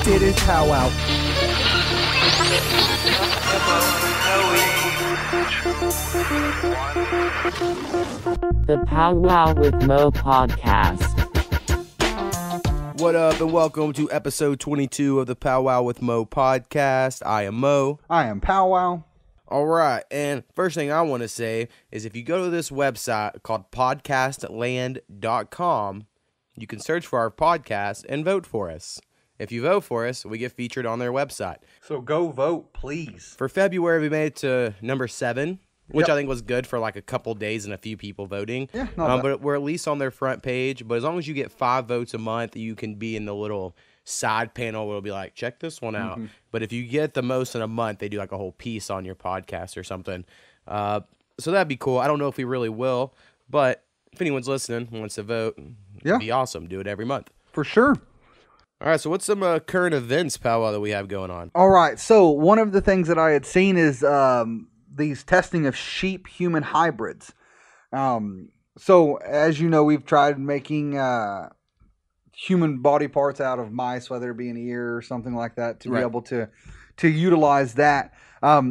It is Powwow. The Powwow with Mo podcast. What up, and welcome to episode 22 of the Powwow with Mo podcast. I am Mo. I am Powwow. All right, and first thing I want to say is if you go to this website called podcastland.com, you can search for our podcast and vote for us. If you vote for us, we get featured on their website. So go vote, please. For February, we made it to number 7, which Yep. I think was good for like a couple days and a few people voting. Yeah, not bad. But we're at least on their front page. But as long as you get 5 votes a month, you can be in the little side panel where it'll be like, check this one out. Mm-hmm. But if you get the most in a month, they do like a whole piece on your podcast or something. So that'd be cool. I don't know if we really will, but if anyone's listening wants to vote, Yeah. it'd be awesome. Do it every month. For sure. All right, so what's some current events, Powwow, that we have going on? All right. So one of the things that I had seen is these testing of sheep-human hybrids. So as you know, we've tried making human body parts out of mice, whether it be an ear or something like that, to Right. be able to utilize that.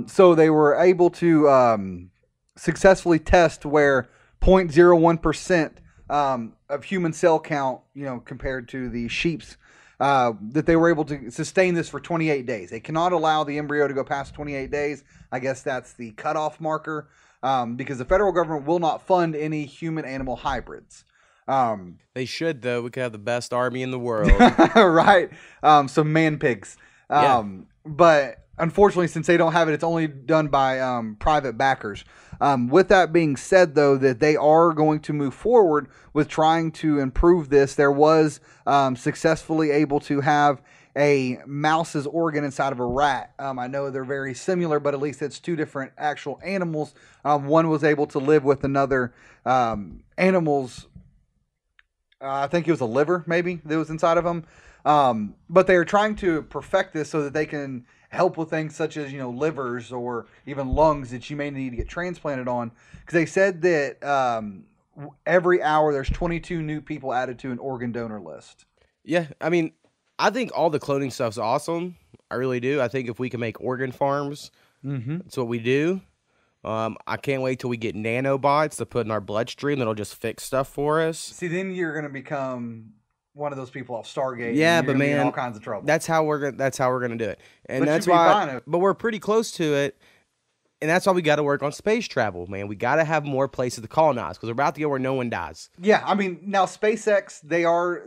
So they were able to successfully test where 0.01% of human cell count, compared to the sheep's, that they were able to sustain this for 28 days. They cannot allow the embryo to go past 28 days. I guess that's the cutoff marker, because the federal government will not fund any human-animal hybrids. They should, though. We could have the best army in the world. Right. So man pigs. Yeah. But unfortunately, since they don't have it, it's only done by private backers. With that being said, though, that they are going to move forward with trying to improve this. There was successfully able to have a mouse's organ inside of a rat. I know they're very similar, but at least it's two different actual animals. One was able to live with another animal's, I think it was a liver, maybe, that was inside of them. But they are trying to perfect this so that they can help with things such as, livers or even lungs that you may need to get transplanted on. Because they said that every hour there's 22 new people added to an organ donor list. Yeah, I mean, I think all the cloning stuff's awesome. I really do. I think if we can make organ farms, that's what we do. I can't wait till we get nanobots to put in our bloodstream that'll just fix stuff for us. See, then you're going to become one of those people off Stargate. Yeah, and you're but gonna be in man, all kinds of trouble. That's how we're gonna do it, and But that's you'd be fine why. if- But we're pretty close to it, and that's why we got to work on space travel, man. We got to have more places to colonize because we're about to get where no one dies. Yeah, I mean, now SpaceX,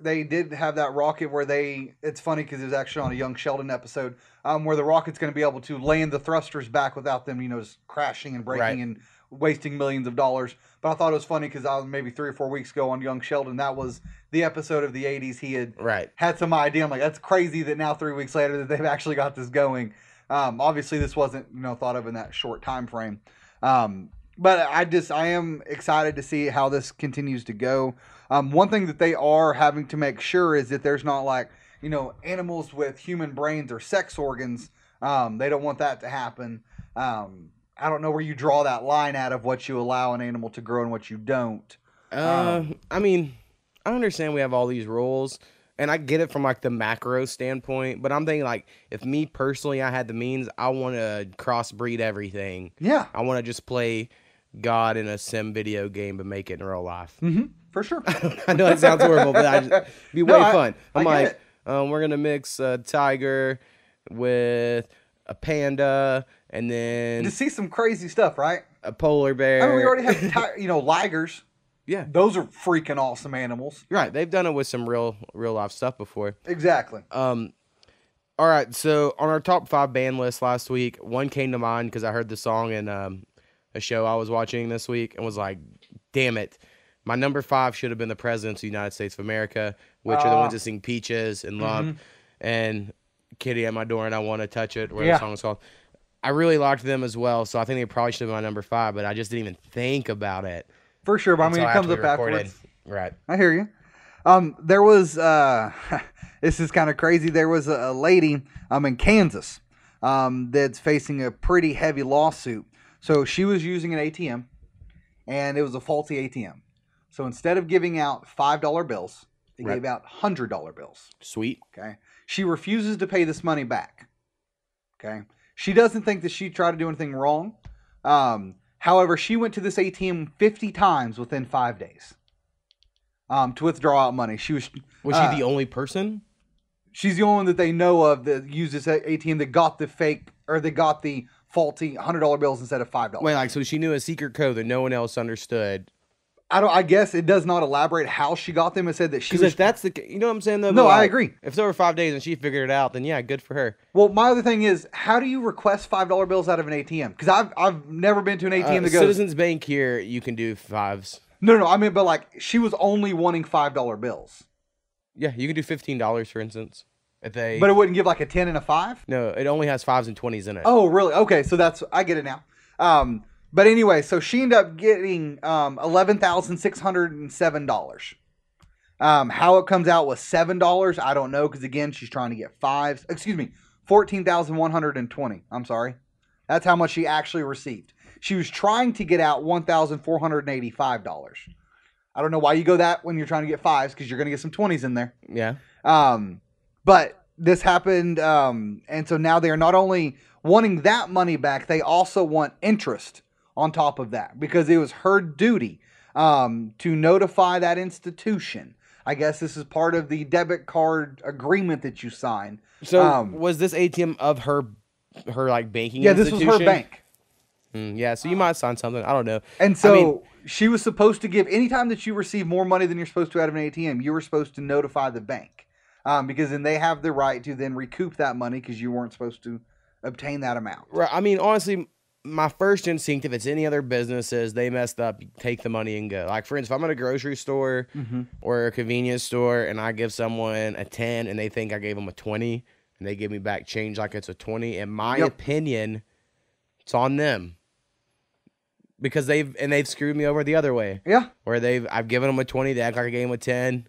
they did have that rocket where it's funny because it was actually on a Young Sheldon episode, where the rocket's going to be able to land the thrusters back without them, just crashing and breaking Right. and wasting millions of dollars. But I thought it was funny because I was maybe 3 or 4 weeks ago on Young Sheldon. That was the episode of the 80s. He had some idea. I'm like, that's crazy that now 3 weeks later that they've actually got this going. Obviously, this wasn't thought of in that short time frame. But I am excited to see how this continues to go. One thing that they are having to make sure is that there's not like animals with human brains or sex organs. They don't want that to happen. I don't know where you draw that line out of what you allow an animal to grow and what you don't. I mean, I understand we have all these rules, and I get it from like the macro standpoint. But I'm thinking like, if me personally, I had the means, I want to crossbreed everything. Yeah, I want to just play God in a sim video game, but make it in real life. for sure. I know it sounds horrible, but it'd be way fun. I'm I get like, we're gonna mix a tiger with a panda, and then To see some crazy stuff, right? a polar bear. I mean, we already have ligers. Yeah, Those are freaking awesome animals. right. They've done it with some real life stuff before. Exactly. All right. So on our top 5 band list last week, one came to mind because I heard the song in a show I was watching this week and was like, damn it. My number 5 should have been the Presidents of the United States of America, which are the ones that sing Peaches and Lump and Kitty at My Door and I Want to Touch It, whatever the song is called. I really liked them as well, so I think they probably should have been my number 5, but I just didn't even think about it. For sure, but I mean, until it comes after up we recorded. afterwards. Right. I hear you. There was, this is kind of crazy. There was a lady in Kansas that's facing a pretty heavy lawsuit. So she was using an ATM, and it was a faulty ATM. So instead of giving out $5 bills, They Right. gave out $100 bills. Sweet. Okay. She refuses to pay this money back. Okay. She doesn't think that she tried to do anything wrong. However, she went to this ATM 50 times within 5 days to withdraw out money. Was she the only person? She's the only one that they know of that used this ATM that got the fake or they got the faulty $100 bills instead of $5. Wait, like, so she knew a secret code that no one else understood. I guess it does not elaborate how she got them. It said that she Because was. if that's you know what I'm saying though? No, But, I like, agree. If it's over 5 days and she figured it out, then yeah, good for her. Well, my other thing is, how do you request $5 bills out of an ATM? Because I've never been to an ATM that goes. Citizens Bank here, you can do 5s. No. I mean, but like she was only wanting $5 bills. Yeah, you can do $15, for instance. But it wouldn't give like a 10 and a 5? No, it only has 5s and 20s in it. Oh, really? Okay, so I get it now. But anyway, so she ended up getting $11,607. How it comes out with $7, I don't know, because again, she's trying to get 5s. Excuse me, 14,120. I'm sorry. That's how much she actually received. She was trying to get out $1,485. I don't know why you go that when you're trying to get 5s, because you're going to get some 20s in there. Yeah. But this happened, and so now they are not only wanting that money back, they also want interest on top of that, because it was her duty to notify that institution. I guess this is part of the debit card agreement that you sign. So was this ATM of her like banking Yeah, this institution? was her bank. Yeah, so you might sign something. I don't know. And so I mean, she was supposed to give, anytime that you receive more money than you're supposed to out of an ATM, you were supposed to notify the bank. Because then they have the right to then recoup that money because you weren't supposed to obtain that amount. right. I mean, honestly, my first instinct, if it's any other businesses, they messed up, you take the money and go. Like, for instance, if I'm at a grocery store or a convenience store and I give someone a 10 and they think I gave them a 20 and they give me back change like it's a 20, in my opinion, it's on them. Because they've screwed me over the other way. Yeah. Where I've given them a 20, they act like I gave them a 10.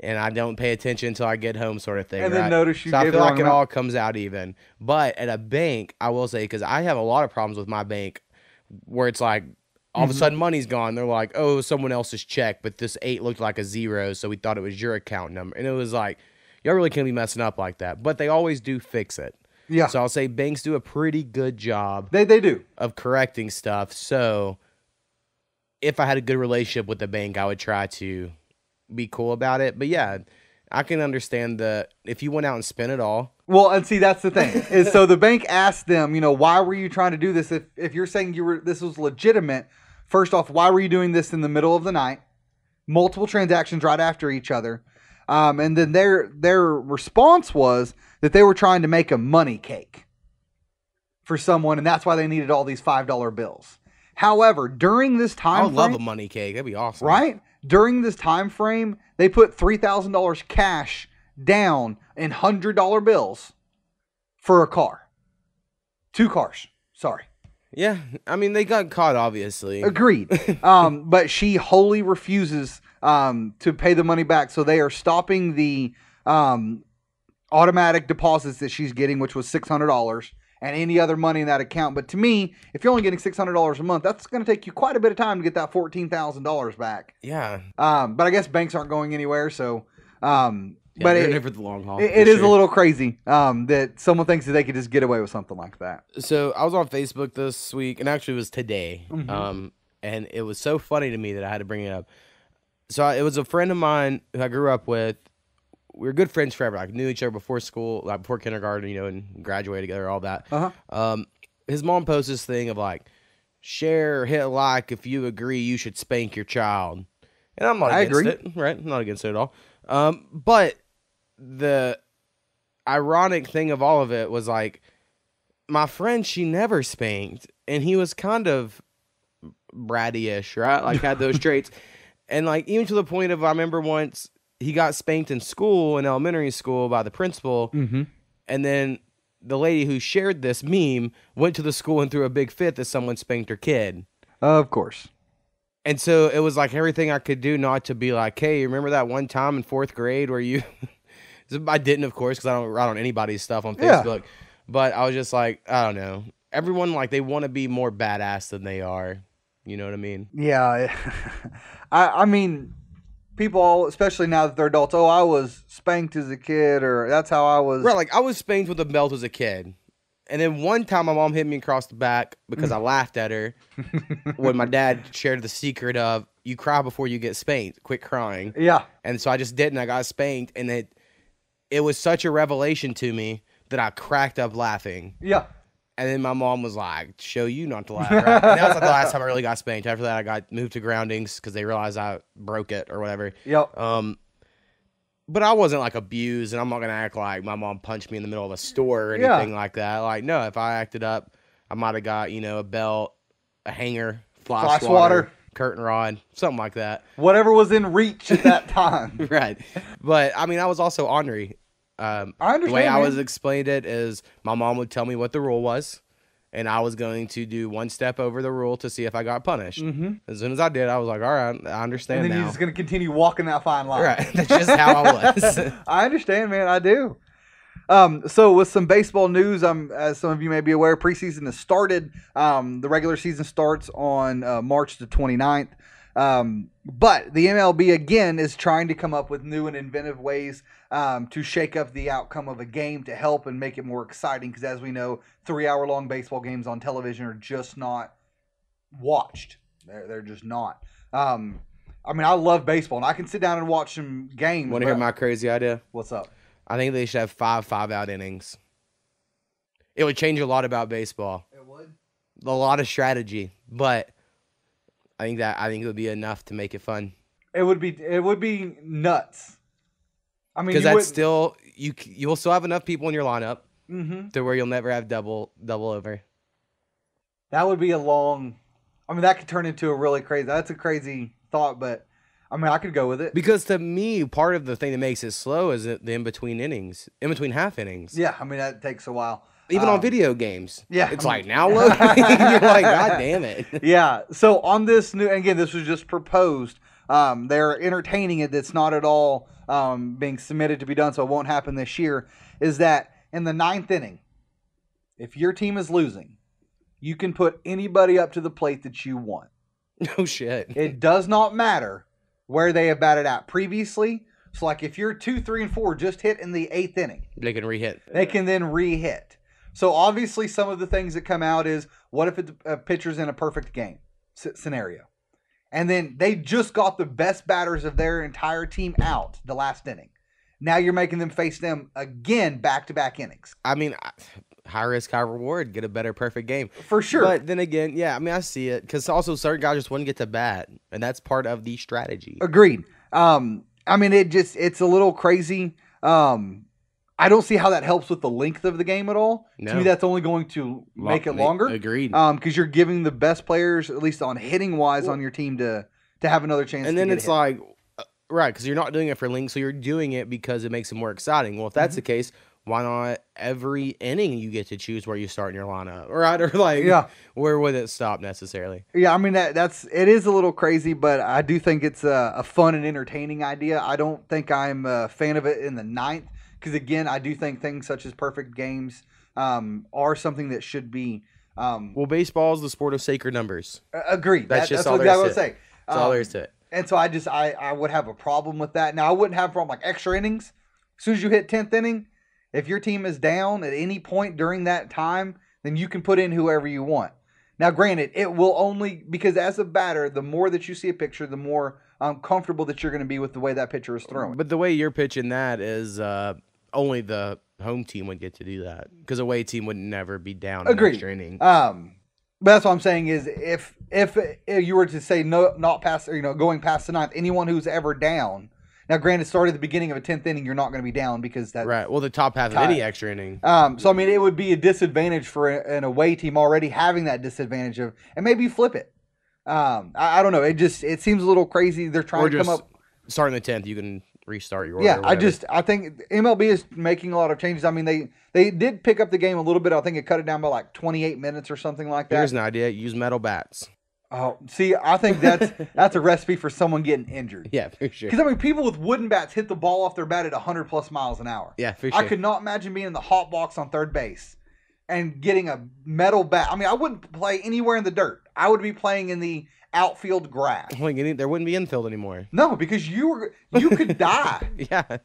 And I don't pay attention until I get home, sort of thing. And then right? notice you so I gave feel the like wrong it amount. all comes out even. But at a bank, I will say, because I have a lot of problems with my bank, where it's like all of a sudden money's gone. They're like, "Oh, someone else's check," but this 8 looked like a 0, so we thought it was your account number. And it was like, y'all really can't be messing up like that. But they always do fix it. Yeah. So I'll say banks do a pretty good job. They do. Of correcting stuff. So if I had a good relationship with the bank, I would try to be cool about it. But yeah, I can understand if you went out and spent it all. Well, and see, that's the thing. Is so the bank asked them, why were you trying to do this? If you're saying this was legitimate, first off, why were you doing this in the middle of the night? Multiple transactions right after each other. And then their response was that they were trying to make a money cake for someone, and that's why they needed all these $5 bills. However, during this time I would love a money cake. That'd be awesome. Right? During this time frame, they put $3,000 cash down in $100 bills for a car. 2 cars. Sorry. Yeah. I mean, they got caught, obviously. Agreed. But she wholly refuses to pay the money back. So they are stopping the automatic deposits that she's getting, which was $600. And any other money in that account. But to me, if you're only getting $600 a month, that's going to take you quite a bit of time to get that $14,000 back. Yeah. But I guess banks aren't going anywhere, so. Yeah, But they're in it for the long haul. It is a little crazy that someone thinks that they could just get away with something like that. So I was on Facebook this week, and actually it was today. And it was so funny to me that I had to bring it up. So it was a friend of mine who I grew up with. We were good friends forever. Like, knew each other before school, like before kindergarten, and graduated together, all that. His mom posts this thing of like, share or hit like if you agree you should spank your child. And I'm not against it, right? I'm not against it at all. But the ironic thing of all of it was like, my friend, she never spanked, and he was kind of bratty-ish, right? Like, had those traits. And like, even to the point of, I remember once he got spanked in school, in elementary school, by the principal. And then the lady who shared this meme went to the school and threw a big fit that someone spanked her kid. Of course. And so it was like everything I could do not to be like, hey, remember that one time in 4th grade where you... I didn't, of course, because I don't write on anybody's stuff on Facebook. Yeah. But I was just like, I don't know. Everyone, like, they want to be more badass than they are. You know what I mean? Yeah. I mean... people, especially now that they're adults, oh, I was spanked as a kid, or that's how I was. Right, like I was spanked with a belt as a kid. And then one time my mom hit me across the back because I laughed at her when my dad shared the secret of you cry before you get spanked. Quit crying. Yeah. And so I just didn't. I got spanked. And it was such a revelation to me that I cracked up laughing. Yeah. And then my mom was like, show you not to laugh. Right? And that was like the last time I really got spanked. After that, I got moved to groundings because they realized I broke it or whatever. Yep. But I wasn't like abused, and I'm not gonna act like my mom punched me in the middle of a store or anything like that. Like, no, if I acted up, I might have got a belt, a hanger, fly swatter, curtain rod, something like that. Whatever was in reach at that time. Right. But I mean, I was also ornery. I understand. The way I was explained it is my mom would tell me what the rule was, and I was going to do one step over the rule to see if I got punished. Mm-hmm. As soon as I did, I was like, all right, I understand now. And then you're just going to continue walking that fine line. Right. That's just how I was. I understand, man. I do. So with some baseball news, as some of you may be aware, preseason has started. The regular season starts on March the 29th. But the MLB, again, is trying to come up with new and inventive ways to shake up the outcome of a game to help and make it more exciting. Because as we know, 3-hour-long baseball games on television are just not watched. They're just not. I mean, I love baseball, and I can sit down and watch some games. Want to hear my crazy idea? What's up? I think they should have 5-out innings. It would change a lot about baseball. It would? A lot of strategy, but I think it would be enough to make it fun. It would be nuts. I mean, because that's still you'll still have enough people in your lineup to where you'll never have double over. That would be a long. I mean, that could turn into a really crazy. That's a crazy thought, but I mean, I could go with it. Because to me, part of the thing that makes it slow is the in between innings, in between half innings. Yeah, I mean that takes a while. Even on video games. Yeah. It's like, now look. You're like, God damn it. Yeah. So on this new, again, this was just proposed. They're entertaining it. That's not at all being submitted to be done, so it won't happen this year. Is that in the 9th inning, if your team is losing, you can put anybody up to the plate that you want. No shit. It does not matter where they have batted out previously. So, like, if you're 2, 3, and 4 just hit in the 8th inning, they can re-hit. They can then re-hit. So, obviously, some of the things that come out is, what if a pitcher's in a perfect game scenario? And then they just got the best batters of their entire team out the last inning. Now you're making them face them again back-to-back innings. I mean, high risk, high reward. Get a better perfect game. For sure. But then again, yeah, I mean, I see it. Because also certain guys just wouldn't get to bat. And that's part of the strategy. Agreed. I mean, it's a little crazy. I don't see how that helps with the length of the game at all. No. To me, that's only going to make it longer. Agreed. Because you're giving the best players, at least on hitting wise, on your team to have another chance. And then it's like, right, because you're not doing it for length, so you're doing it because it makes it more exciting. Well, if that's the case, why not every inning you get to choose where you start in your lineup, right? Or like, where would it stop necessarily? Yeah, I mean it is a little crazy, but I do think it's a fun and entertaining idea. I don't think I'm a fan of it in the 9th. Because, again, I do think things such as perfect games are something that should be... well, baseball is the sport of sacred numbers. Agreed. That's just that's all what there I is would say. That's all there is to it. And so I would have a problem with that. Now, I wouldn't have a problem like extra innings. As soon as you hit 10th inning, if your team is down at any point during that time, then you can put in whoever you want. Now, granted, it will only... Because as a batter, the more that you see a picture, the more comfortable that you're going to be with the way that pitcher is throwing. But the way you're pitching that is... only the home team would get to do that because away team would never be down in extra inning. But that's what I'm saying is if you were to say no, not past, going past the 9th, anyone who's ever down. Now, granted, started at the beginning of a 10th inning, you're not going to be down because that's right. Well, the top half of any extra inning. So I mean, it would be a disadvantage for an away team already having that disadvantage of, and maybe flip it. I don't know. It seems a little crazy. They're trying to come up. Starting the 10th, you can restart your order. Yeah, I think MLB is making a lot of changes. I mean, they did pick up the game a little bit. I think it cut it down by like 28 minutes or something like that. Here's an idea: use metal bats. Oh, see, I think that's a recipe for someone getting injured. Yeah, for sure. Because I mean, people with wooden bats hit the ball off their bat at 100+ miles an hour. Yeah, for sure. I could not imagine being in the hot box on third base and getting a metal bat. I mean, I wouldn't play anywhere in the dirt. I would be playing in the outfield grass. Like, there wouldn't be infield anymore. No, because you could die. Yeah,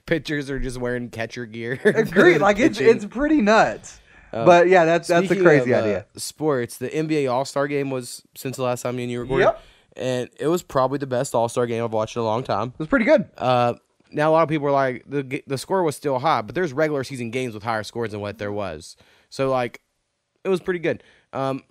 pitchers are just wearing catcher gear. Agreed. Like it's pretty nuts. But yeah, that's a crazy idea. Sports. The NBA All-Star Game was since the last time me and you recorded. Yep. And it was probably the best All-Star game I've watched in a long time. It was pretty good. Now a lot of people are like the score was still high, but there's regular season games with higher scores than what there was. So like, it was pretty good.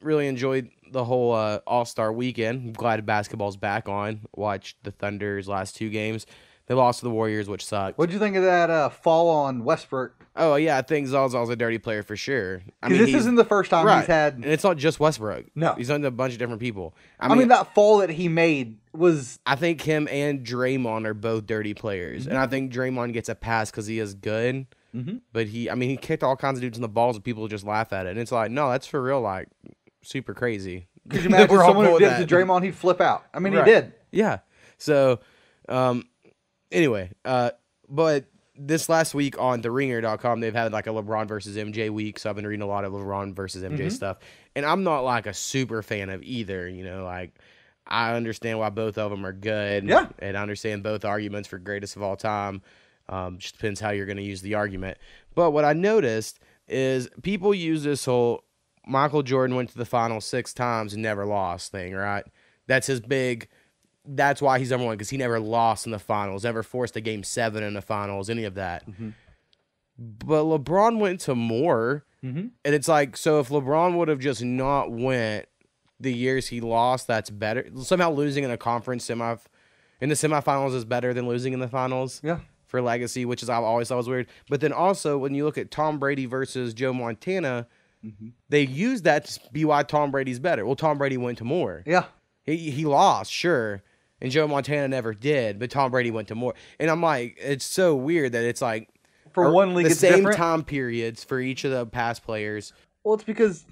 Really enjoyed the whole All-Star weekend. I'm glad basketball's back on. Watched the Thunder's last 2 games. They lost to the Warriors, which sucked. What'd you think of that fall on Westbrook? Oh, yeah, I think Zalzal's a dirty player for sure. Because this isn't the first time he's had... And it's not just Westbrook. No. He's on a bunch of different people. I mean, that fall that he made was... I think him and Draymond are both dirty players. Mm-hmm. And I think Draymond gets a pass because he is good. Mm-hmm. But he kicked all kinds of dudes in the balls and people just laugh at it. And it's like, no, that's for real, like, super crazy. Could you imagine someone who did it to Draymond, he'd flip out. I mean, he did. Yeah. So, anyway, but this last week on TheRinger.com, they've had like a LeBron versus MJ week, so I've been reading a lot of LeBron versus MJ stuff. And I'm not like a super fan of either, like I understand why both of them are good. Yeah. And I understand both arguments for greatest of all time. Just depends how you're going to use the argument. But what I noticed is people use this whole Michael Jordan went to the finals 6 times and never lost thing, right? That's his big... That's why he's number one, because he never lost in the finals, never forced a game 7 in the finals, any of that. Mm-hmm. But LeBron went to more, and it's like, so if LeBron would have just not went the years he lost, that's better. Somehow losing in a conference in the semifinals is better than losing in the finals. Yeah. For legacy, which is I always thought was weird. But then also when you look at Tom Brady versus Joe Montana, they use that to be why Tom Brady's better. Well, Tom Brady went to more. Yeah. He lost, sure. And Joe Montana never did, but Tom Brady went to more. And I'm like, it's so weird that it's like for one league, the it's same different. Time periods for each of the past players. Well, it's because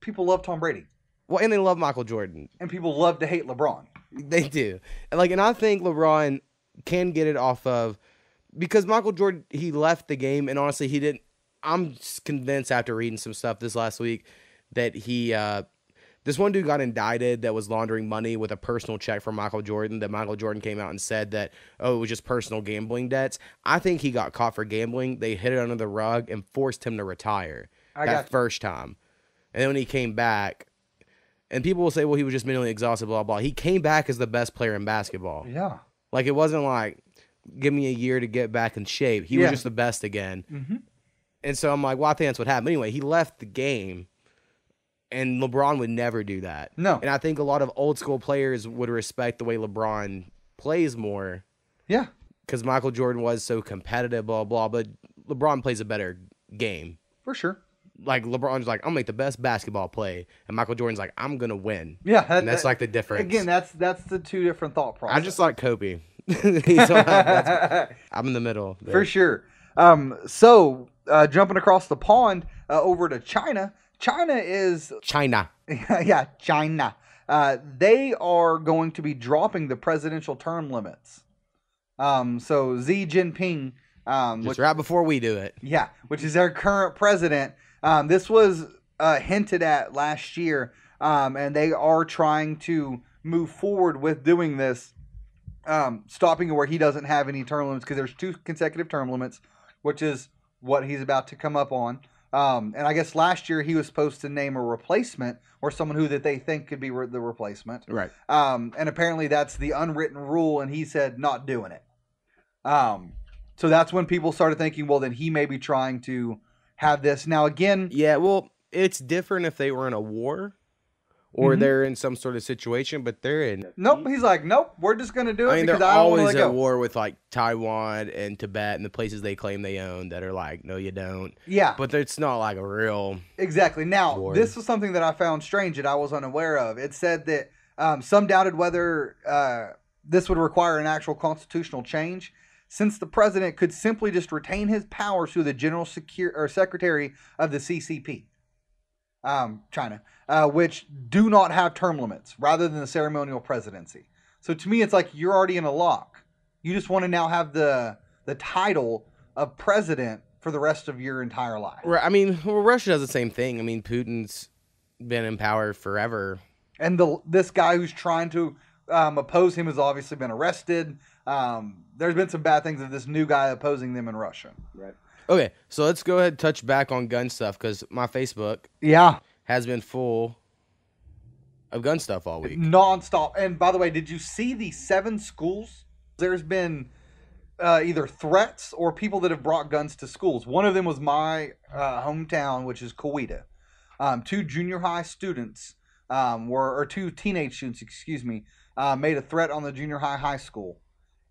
people love Tom Brady. Well, and they love Michael Jordan. And people love to hate LeBron. They do. And I think LeBron can get it off of, because Michael Jordan, he left the game, and honestly, he didn't. I'm convinced after reading some stuff this last week that this one dude got indicted that was laundering money with a personal check from Michael Jordan, that Michael Jordan came out and said that, it was just personal gambling debts. I think he got caught for gambling. They hid it under the rug and forced him to retire first time. And then when he came back, and people will say, well, he was just mentally exhausted, blah, blah. He came back as the best player in basketball. Yeah. Like, it wasn't like, give me a year to get back in shape. He was just the best again. Mm-hmm. And so I'm like, well, I think that's what happened. Anyway, he left the game. And LeBron would never do that. No. And I think a lot of old school players would respect the way LeBron plays more. Yeah. Because Michael Jordan was so competitive, blah, blah. But LeBron plays a better game. For sure. Like, LeBron's like, I'll make the best basketball play. And Michael Jordan's like, I'm going to win. Yeah. And that's like the difference. Again, that's the two different thought processes. I just like Kobe. I'm in the middle. There. For sure. So, jumping across the pond over to China. China. Yeah, China. They are going to be dropping the presidential term limits. So Xi Jinping, just right before we do it. Yeah, which is their current president. This was hinted at last year, and they are trying to move forward with doing this, stopping it where he doesn't have any term limits, because there's 2 consecutive term limits, which is what he's about to come up on. And I guess last year he was supposed to name a replacement, or someone who that they think could be the replacement. Right. And apparently that's the unwritten rule, and he said not doing it. So that's when people started thinking, well, then he may be trying to have this. Now, again... Yeah, well, it's different if they were in a war or they're in some sort of situation, but they're in... Nope, he's like, nope, we're just going to do it because they're I don't want to always let go. at war with, like, Taiwan and Tibet and the places they claim they own that are like, no, you don't. Yeah. But it's not like a real... Exactly. Now, war. This was something that I found strange that I was unaware of. It said that some doubted whether this would require an actual constitutional change, since the president could simply just retain his powers through the General Secretary of the CCP. China, which do not have term limits, rather than the ceremonial presidency. So to me, it's like you're already in a lock. You just want to now have the title of president for the rest of your entire life. I mean, well, Russia does the same thing. I mean, Putin's been in power forever. And this guy who's trying to oppose him has obviously been arrested. There's been some bad things of this new guy opposing them in Russia. Right. Okay, so let's go ahead and touch back on gun stuff because my Facebook Yeah. has been full of gun stuff all week. Nonstop. And by the way, did you see the 7 schools? There's been either threats or people that have brought guns to schools. One of them was my hometown, which is Coweta. 2 junior high students or 2 teenage students, excuse me, made a threat on the junior high school,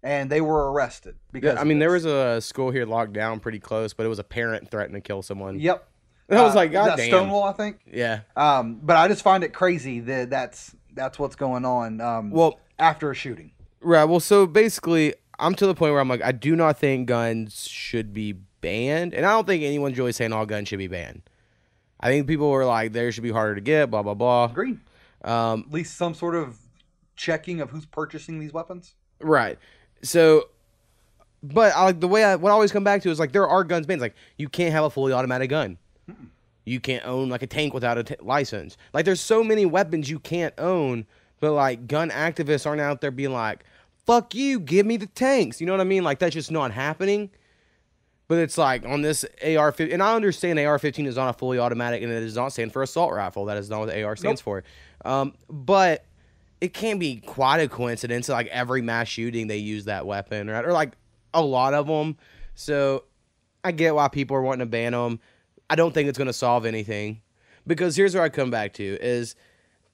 and they were arrested. Because I mean, there was a school here locked down pretty close, but it was a parent threatening to kill someone. Yep. And I was like, is God that damn. Stonewall, I think. Yeah. But I just find it crazy that that's what's going on. Well, after a shooting. Right. Well, so basically, I'm to the point where I'm like, I do not think guns should be banned, and I don't think anyone's really saying all guns should be banned. I think people were like, they should be harder to get, blah blah blah. Agreed. At least some sort of checking of who's purchasing these weapons. Right. So, but I like the way what I always come back to is like there are guns banned. Like you can't have a fully automatic gun. You can't own like a tank without a license. Like there's so many weapons you can't own, but like gun activists aren't out there being like, fuck you, give me the tanks. You know what I mean? Like that's just not happening. But it's like on this AR-15, and I understand AR-15 is not a fully automatic, and it does not stand for assault rifle. That is not what the AR stands for. But it can be quite a coincidence that like every mass shooting they use that weapon, right? Or like a lot of them. So I get why people are wanting to ban them. I don't think it's going to solve anything, because here's where I come back to is,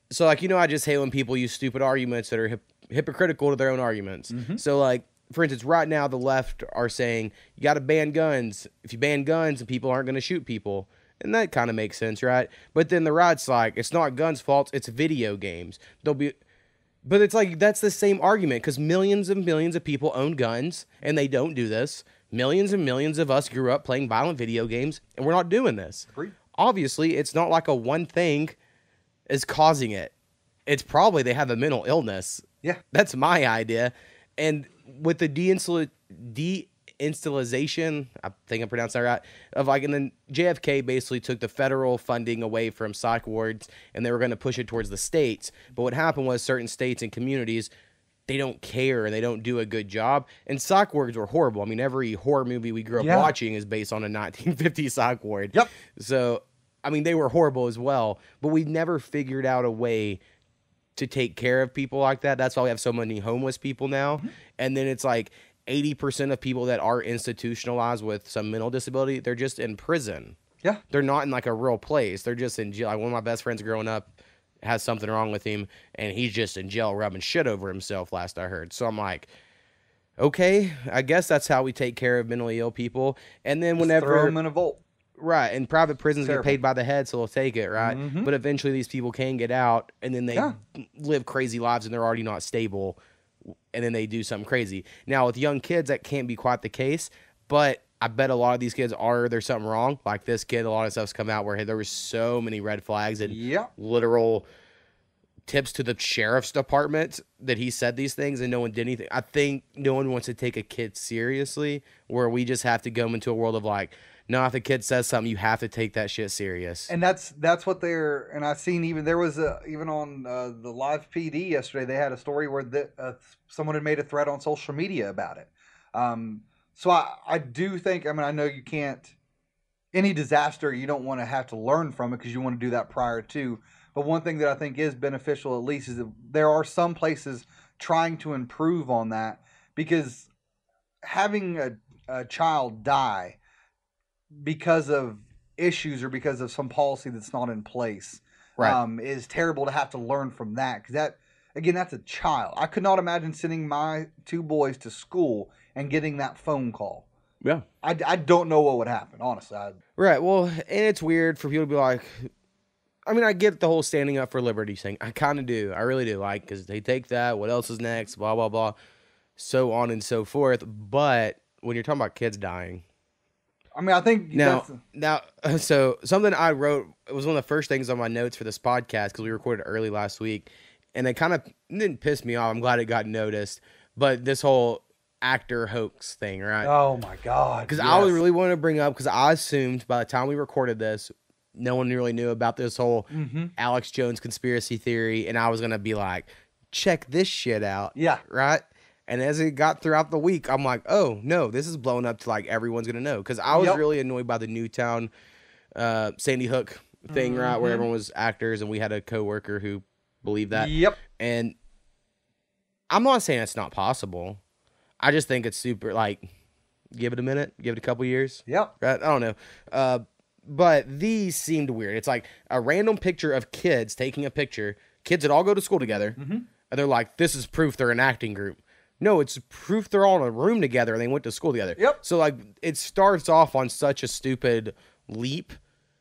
so like, you know, I just hate when people use stupid arguments that are hypocritical to their own arguments. So like, for instance, right now the left are saying you got to ban guns. If you ban guns, then people aren't going to shoot people. And that kind of makes sense, right? But then the right's like, it's not guns' fault, it's video games. But it's like, that's the same argument, because millions and millions of people own guns, and they don't do this. Millions and millions of us grew up playing violent video games, and we're not doing this. Agreed. Obviously, it's not like a one thing is causing it. It's probably they have a mental illness. Yeah. That's my idea. And with the deinstillation, I think I pronounced that right, of like, and then JFK basically took the federal funding away from psych wards, and they were going to push it towards the states. But what happened was certain states and communities, they don't care and they don't do a good job. And psych wards were horrible. I mean, every horror movie we grew up watching is based on a 1950s psych ward. Yep. So, I mean, they were horrible as well. But we never figured out a way to take care of people like that. That's why we have so many homeless people now. And then it's like 80% of people that are institutionalized with some mental disability, they're just in prison. Yeah. They're not in like a real place. They're just in jail. Like one of my best friends growing up has something wrong with him, and he's just in jail rubbing shit over himself, last I heard. So I'm like, okay, I guess that's how we take care of mentally ill people. And then whenever throw them in a vault. Right, and private prisons Terrible. get paid by the head, so they'll take it, right? But eventually these people can get out, and then they live crazy lives, and they're already not stable, and then they do something crazy. Now, with young kids, that can't be quite the case, but I bet a lot of these kids there's something wrong. Like this kid, a lot of stuff's come out where there was so many red flags and literal tips to the sheriff's department that he said these things and no one did anything. I think no one wants to take a kid seriously, where we just have to go into a world of like, no, if a kid says something, you have to take that shit serious. And that's what they're, and I've seen even, there was even on the live PD yesterday, they had a story where someone had made a threat on social media about it. So I do think, I mean, I know you can't, any disaster, you don't want to have to learn from it because you want to do that prior to. But one thing that I think is beneficial, at least, is that there are some places trying to improve on that, because having a child die because of issues or because of some policy that's not in place is terrible to have to learn from that. Because that, again, that's a child. I could not imagine sending my 2 boys to school and getting that phone call. Yeah. I don't know what would happen, honestly. Right. Well, and it's weird for people to be like, I mean, I get the whole standing up for liberty thing. I kind of do. I really do. Like, because they take that, what else is next, blah, blah, blah, so on and so forth. But when you're talking about kids dying. I mean, I think so something I wrote, it was one of the first things on my notes for this podcast, because we recorded early last week, and it kind of didn't piss me off. I'm glad it got noticed. But this whole actor hoax thing, right? Oh, my God. Because I really wanted to bring up, because I assumed by the time we recorded this, no one really knew about this whole Alex Jones conspiracy theory, and I was gonna be like, check this shit out. Yeah. Right. And as it got throughout the week, I'm like, oh no, this is blowing up to like everyone's gonna know. Because I was really annoyed by the Newtown Sandy Hook thing, right, where everyone was actors, and we had a coworker who believed that. Yep. And I'm not saying it's not possible. I just think it's super, like, give it a minute, give it a couple years. Yep. Right? I don't know. But these seemed weird. It's like a random picture of kids taking a picture, kids that all go to school together, and they're like, this is proof they're an acting group. No, it's proof they're all in a room together and they went to school together. Yep. So, like, it starts off on such a stupid leap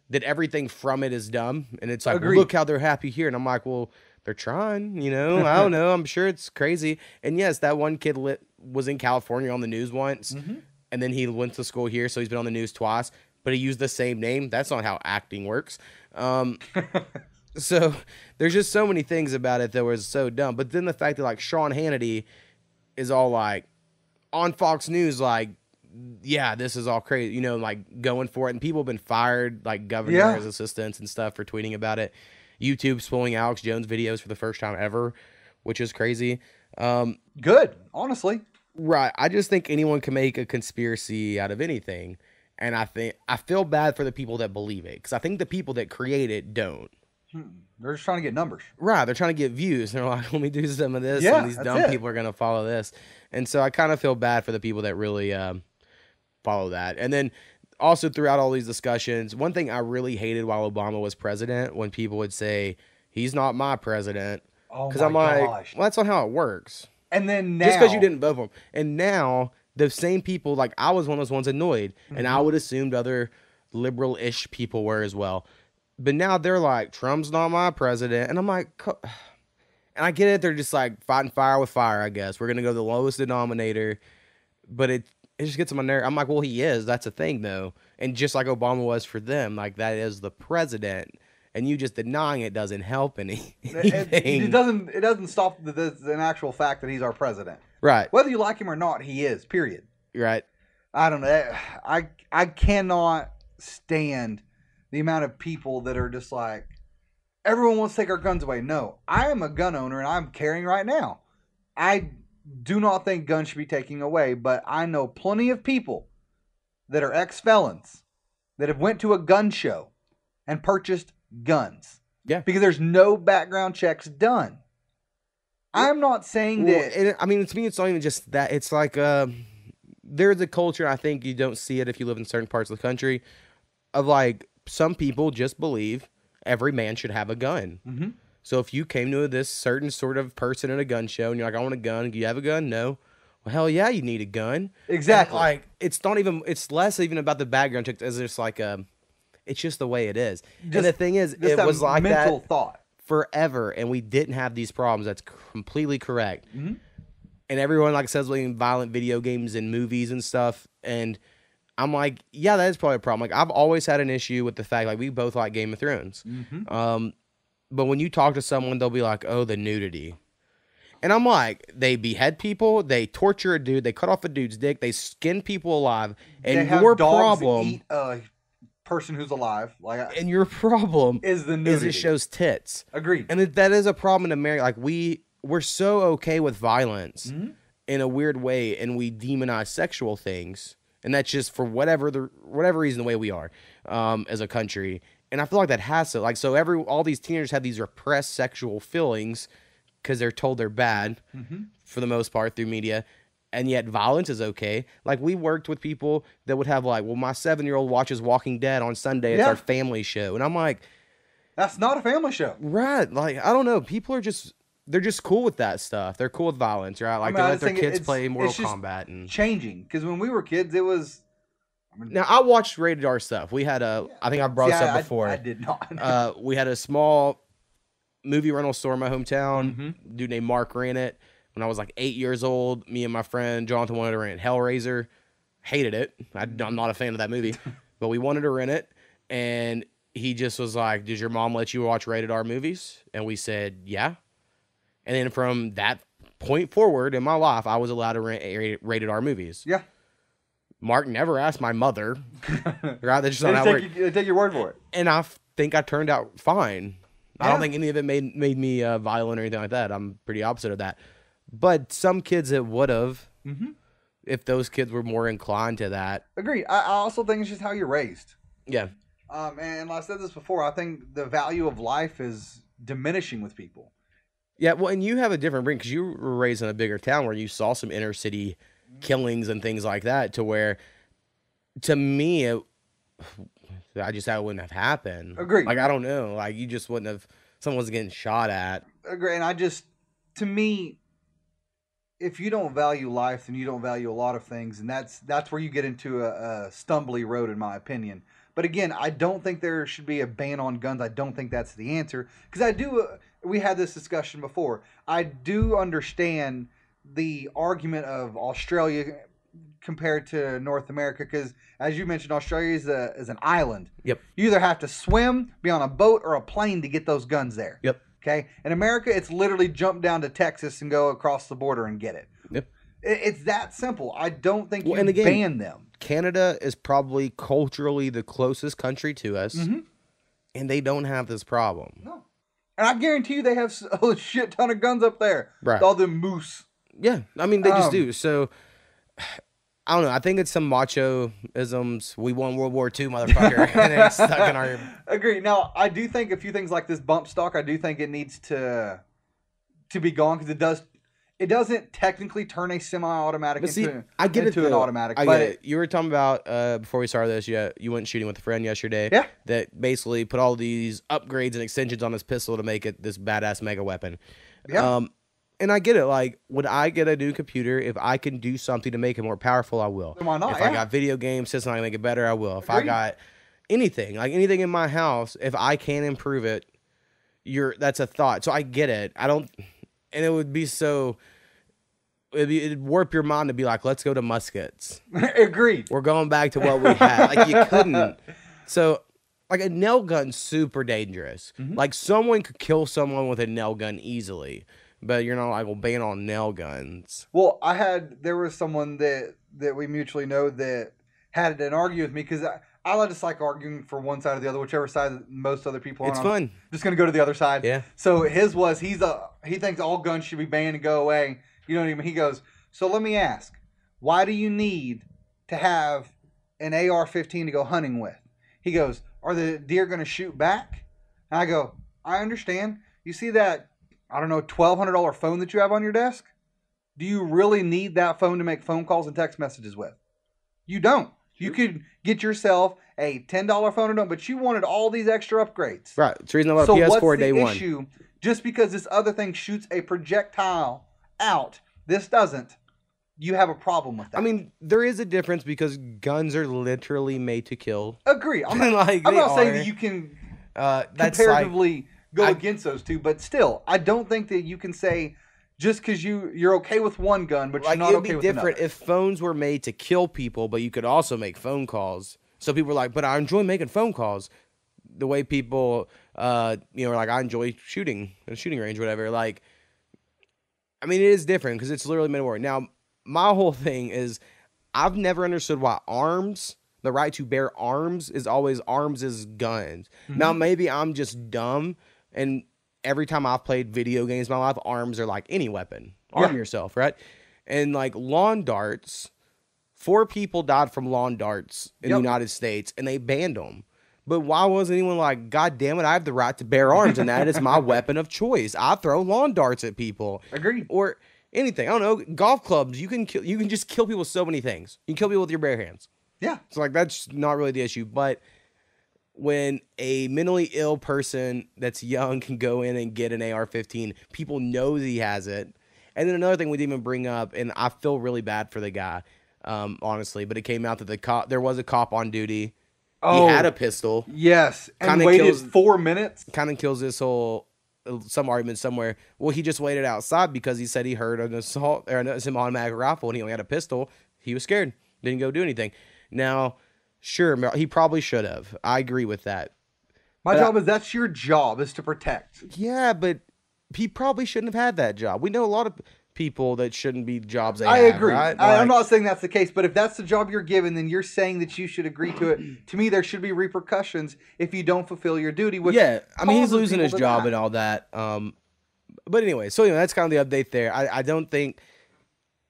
that everything from it is dumb. And it's like, look how they're happy here. And I'm like, well, they're trying, you know? I don't know. I'm sure it's crazy. And yes, that one kid was in California on the news once, and then he went to school here, so he's been on the news twice, but he used the same name. That's not how acting works. So there's just so many things about it that was so dumb. But then the fact that, like, Sean Hannity is all like on Fox News, like, yeah, this is all crazy, you know, like going for it. And people have been fired, like governor's assistants and stuff, for tweeting about it. YouTube's pulling Alex Jones videos for the first time ever, which is crazy. Good, honestly. Right. I just think anyone can make a conspiracy out of anything. And I feel bad for the people that believe it, because I think the people that create it don't. They're just trying to get numbers. Right. They're trying to get views. They're like, let me do some of this. Yeah, and these dumb people are going to follow this. And so I kind of feel bad for the people that really follow that. And then also throughout all these discussions, one thing I really hated while Obama was president, when people would say, he's not my president. Because I'm like, well, that's not how it works. And then now, just because you didn't vote for him. And now the same people, like, I was one of those ones annoyed. And I would assumed other liberal-ish people were as well. But now they're like, Trump's not my president. And I'm like, and I get it. They're just like fighting fire with fire, I guess. We're going to go to the lowest denominator. But it just gets on my nerve. I'm like, well, he is. That's a thing, though. And just like Obama was for them, like, that is the president. And you just denying it doesn't help anything. It doesn't stop the actual fact that he's our president. Right. Whether you like him or not, he is, period. Right. I don't know. I cannot stand the amount of people that are just like, everyone wants to take our guns away. No, I am a gun owner and I'm carrying right now. I do not think guns should be taken away, but I know plenty of people that are ex-felons that have went to a gun show and purchased guns. Yeah. Because there's no background checks done. I'm not saying that. I mean, to me, it's not even just that. It's like there's a culture, I think you don't see it if you live in certain parts of the country, of like, some people just believe every man should have a gun. So if you came to this certain sort of person at a gun show and you're like, I want a gun. Do you have a gun? No. Well, hell yeah, you need a gun. Exactly. And like, it's less even about the background checks as just like it's just the way it is. And the thing is, it was like mental that thought forever, and we didn't have these problems. That's completely correct. And everyone, like, says, like, violent video games and movies and stuff, and I'm like, yeah, that is probably a problem. Like, I've always had an issue with the fact, like, we both like Game of Thrones. But when you talk to someone, they'll be like, oh, the nudity. And I'm like, they behead people, they torture a dude, they cut off a dude's dick, they skin people alive, and they have your dogs problem that eat a person who's alive. Like, and your problem is the nudity. Is it shows tits. Agreed. And that is a problem in America. Like, we're so okay with violence in a weird way, and we demonize sexual things. And that's just for whatever reason, the way we are as a country. And I feel like that has to, like, so all these teenagers have these repressed sexual feelings because they're told they're bad for the most part through media. And yet violence is okay. Like, we worked with people that would have, like, well, my 7-year-old watches Walking Dead on Sunday. It's our family show. And I'm like, that's not a family show. Right. Like, I don't know. People are they're just cool with that stuff. They're cool with violence, right? Like, they let their kids play Mortal Kombat. And changing. Because when we were kids, it was... Now, I watched rated R stuff. We had I think I brought this up before. I did not. We had a small movie rental store in my hometown. Dude named Mark ran it. When I was like 8 years old, me and my friend Jonathan wanted to rent Hellraiser. Hated it. I'm not a fan of that movie. But we wanted to rent it. And he just was like, does your mom let you watch rated R movies? And we said, yeah. And then from that point forward in my life, I was allowed to rent rated R movies. Yeah. Mark never asked my mother. Right? That's just not how take your word for it. And I think I turned out fine. I don't Yeah. think any of it made me violent or anything like that. I'm pretty opposite of that. But some kids it would have, if those kids were more inclined to that. Agreed. I also think it's just how you're raised. Yeah. And I said this before. I think the value of life is diminishing with people. Yeah, well, and you have a different brain because you were raised in a bigger town where you saw some inner city killings and things like that, to where, to me, that wouldn't have happened. Agreed. Like, I don't know. Like, you just wouldn't have, someone was getting shot at. Agree. And to me, if you don't value life, then you don't value a lot of things. And that's where you get into a stumbly road, in my opinion. But again, I don't think there should be a ban on guns. I don't think that's the answer. Because we had this discussion before. I do understand the argument of Australia compared to North America. Because as you mentioned, Australia is an island. Yep. You either have to swim, be on a boat, or a plane to get those guns there. Yep. Okay? In America, it's literally jump down to Texas and go across the border and get it. Yep. It's that simple. I don't think you and again, ban them. Canada is probably culturally the closest country to us, and they don't have this problem. No. And I guarantee you they have a shit ton of guns up there. Right. All the moose. Yeah, I mean, they just do. So, I don't know. I think it's some macho-isms. We won World War II, motherfucker. And then it's stuck in our... Agree. Now, I do think a few things like this bump stock, I do think it needs to be gone because it doesn't technically turn a semi-automatic into an automatic. I get it. You were talking about, before we started this, you went shooting with a friend yesterday. Yeah. That basically put all these upgrades and extensions on his pistol to make it this badass mega weapon. Yeah. And I get it. Like, when I get a new computer, if I can do something to make it more powerful, I will. Why not? If I got video game system, I can make it better, I will. If I Agreed. got anything in my house, if I can improve it, that's a thought. So I get it. And it would be so... It'd warp your mind to be like, let's go to muskets. Agreed. We're going back to what we had. Like, you couldn't. So, like, a nail gun's super dangerous. Like, someone could kill someone with a nail gun easily. But you're not like, well, ban on nail guns. Well, there was someone that we mutually know that had an argue with me because I just like arguing for one side or the other, whichever side most other people are It's on. fun. Just going to go to the other side. Yeah. So his was, he thinks all guns should be banned and go away. You know what I mean? He goes, so let me ask, why do you need to have an AR-15 to go hunting with? He goes, are the deer going to shoot back? And I go, I understand. You see that, I don't know, $1,200 phone that you have on your desk? Do you really need that phone to make phone calls and text messages with? You don't. You could get yourself a $10 phone, but you wanted all these extra upgrades. Right. It's the reason I bought a PS4 day one. So what's the issue? Just because this other thing shoots a projectile out, this doesn't, you have a problem with that. I mean, there is a difference because guns are literally made to kill. Agree. I'm Like, not saying that you can comparatively go against those two, but still, I don't think that you can say just because you're okay with one gun, but you're not okay with another. It would be different if phones were made to kill people, but you could also make phone calls. So people were like, but I enjoy making phone calls. The way people, are like, I enjoy shooting at a shooting range, whatever. Like, I mean, it is different because it's literally made of war. Now, my whole thing is I've never understood why the right to bear arms is always arms as guns. Now, maybe I'm just dumb, and every time I've played video games in my life, arms are like any weapon. Arm yourself, right? And like lawn darts, 4 people died from lawn darts in the United States, and they banned them. But why wasn't anyone like, God damn it, I have the right to bear arms, and that is my weapon of choice. I throw lawn darts at people. Agreed. Or anything. I don't know. Golf clubs, you can just kill people with so many things. You can kill people with your bare hands. Yeah. So like that's not really the issue. But when a mentally ill person that's young can go in and get an AR-15, people know he has it. And then another thing we didn't even bring up, and I feel really bad for the guy, honestly, but it came out that there was a cop on duty. Oh, he had a pistol. Yes, and Kinda waited 4 minutes. Kind of kills this whole some argument somewhere. Well, he just waited outside because he said he heard an assault or an automatic rifle, and he only had a pistol. He was scared. Didn't go do anything. Now, sure, he probably should have. I agree with that. That's your job, is to protect. Yeah, but he probably shouldn't have had that job. We know a lot of people that shouldn't be jobs they I have, agree. right? I'm not saying that's the case, but if that's the job you're given, then you're saying that you should agree to it. To me, there should be repercussions if you don't fulfill your duty. Which yeah, I mean, he's causes losing his people to job die. and all that. But anyway, so that's kind of the update there. I don't think.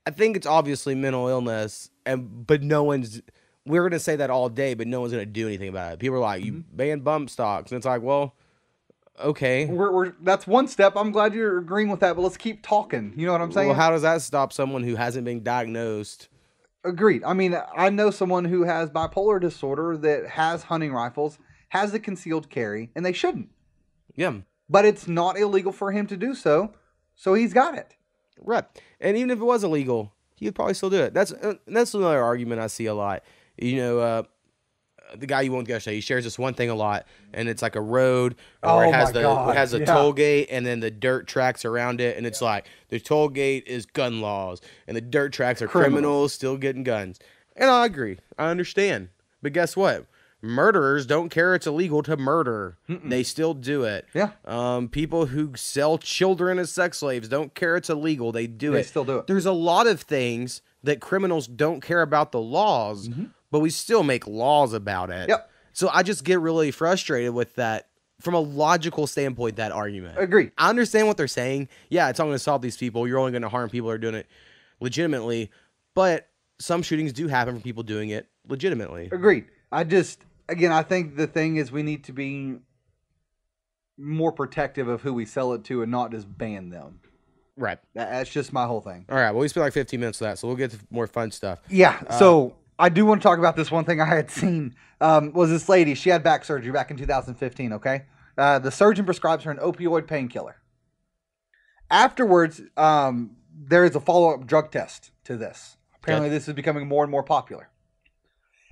I think it's obviously mental illness, but no one's. We're gonna say that all day, but no one's gonna do anything about it. People are like, "You ban bump stocks," and it's like, well, okay. That's one step. I'm glad you're agreeing with that, but let's keep talking. You know what I'm saying? Well, how does that stop someone who hasn't been diagnosed? Agreed. I mean, I know someone who has bipolar disorder that has hunting rifles, has a concealed carry, and they shouldn't. Yeah, But it's not illegal for him to do so, so he's got it. right. And even if it was illegal, he would probably still do it. That's another argument I see a lot. You know, the guy you won't go say, he shares this one thing a lot, and it's like a road where it has the toll gate and then the dirt tracks around it, and it's like the toll gate is gun laws and the dirt tracks are criminals still getting guns. And I agree. I understand. But guess what? Murderers don't care it's illegal to murder. They still do it. Yeah. People who sell children as sex slaves don't care it's illegal. They do it. They still do it. There's a lot of things that criminals don't care about the laws, but we still make laws about it. Yep. So I just get really frustrated with that from a logical standpoint, that argument. Agreed. I understand what they're saying. Yeah, it's not going to solve these people. You're only going to harm people who are doing it legitimately. But some shootings do happen from people doing it legitimately. Agreed. I think the thing is we need to be more protective of who we sell it to and not just ban them. Right. That's just my whole thing. All right. Well, we spent like 15 minutes of that, so we'll get to more fun stuff. Yeah. So I do want to talk about this one thing I had seen. Was this lady? She had back surgery back in 2015. Okay. The surgeon prescribes her an opioid painkiller. Afterwards, there is a follow-up drug test to this. Apparently, this is becoming more and more popular.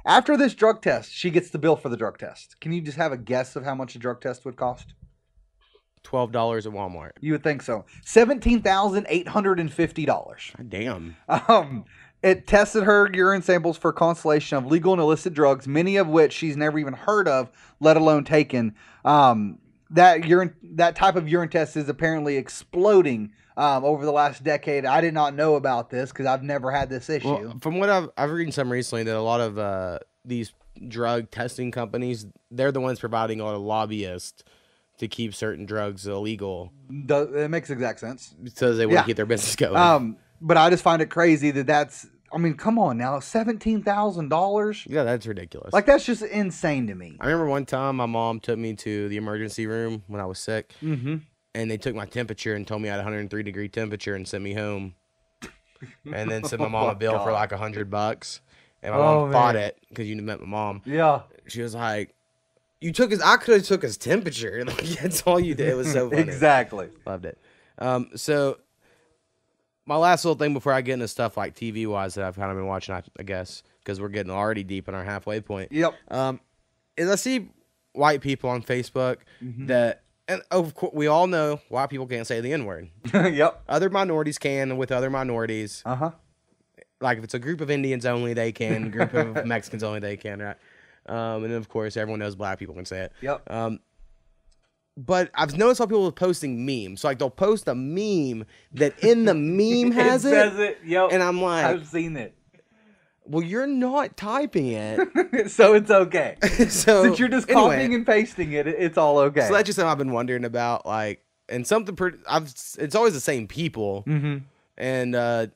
After this drug test, she gets the bill for the drug test. Can you just have a guess of how much a drug test would cost? $12 at Walmart. You would think so. $17,850. God damn. It tested her urine samples for constellation of legal and illicit drugs, many of which she's never even heard of, let alone taken. That type of urine test is apparently exploding over the last decade. I did not know about this because I've never had this issue. Well, from what I've read some recently, that a lot of these drug testing companies, they're the ones providing a lot of lobbyists to keep certain drugs illegal. It makes exact sense. So they want to keep their business going. But I just find it crazy that's. I mean, come on now, $17,000. Yeah, that's ridiculous. Like, that's just insane to me. I remember one time my mom took me to the emergency room when I was sick, and they took my temperature and told me I had a 103-degree temperature and sent me home, and then sent my mom a bill for like $100. And my mom fought it because you met my mom. Yeah, she was like, "You took his. I could have took his temperature. Like, that's all you did. It was so funny. Exactly. Loved it. So." My last little thing before I get into stuff like TV wise that I've kind of been watching, I guess, because we're getting already deep in our halfway point. Yep. Is I see white people on Facebook that, and of course, we all know white people can't say the N word. Yep. Other minorities can with other minorities. Uh-huh. Like if it's a group of Indians only, they can. A group of Mexicans only, they can. Right. And then of course, everyone knows black people can say it. Yep. But I've noticed how people are posting memes. So like they'll post a meme that in the meme has it says it. Yep. And I'm like, I've seen it. Well, you're not typing it. So it's okay. So since you're just copying and pasting it, it's all okay. So that's just something I've been wondering about. Like, and something it's always the same people. And I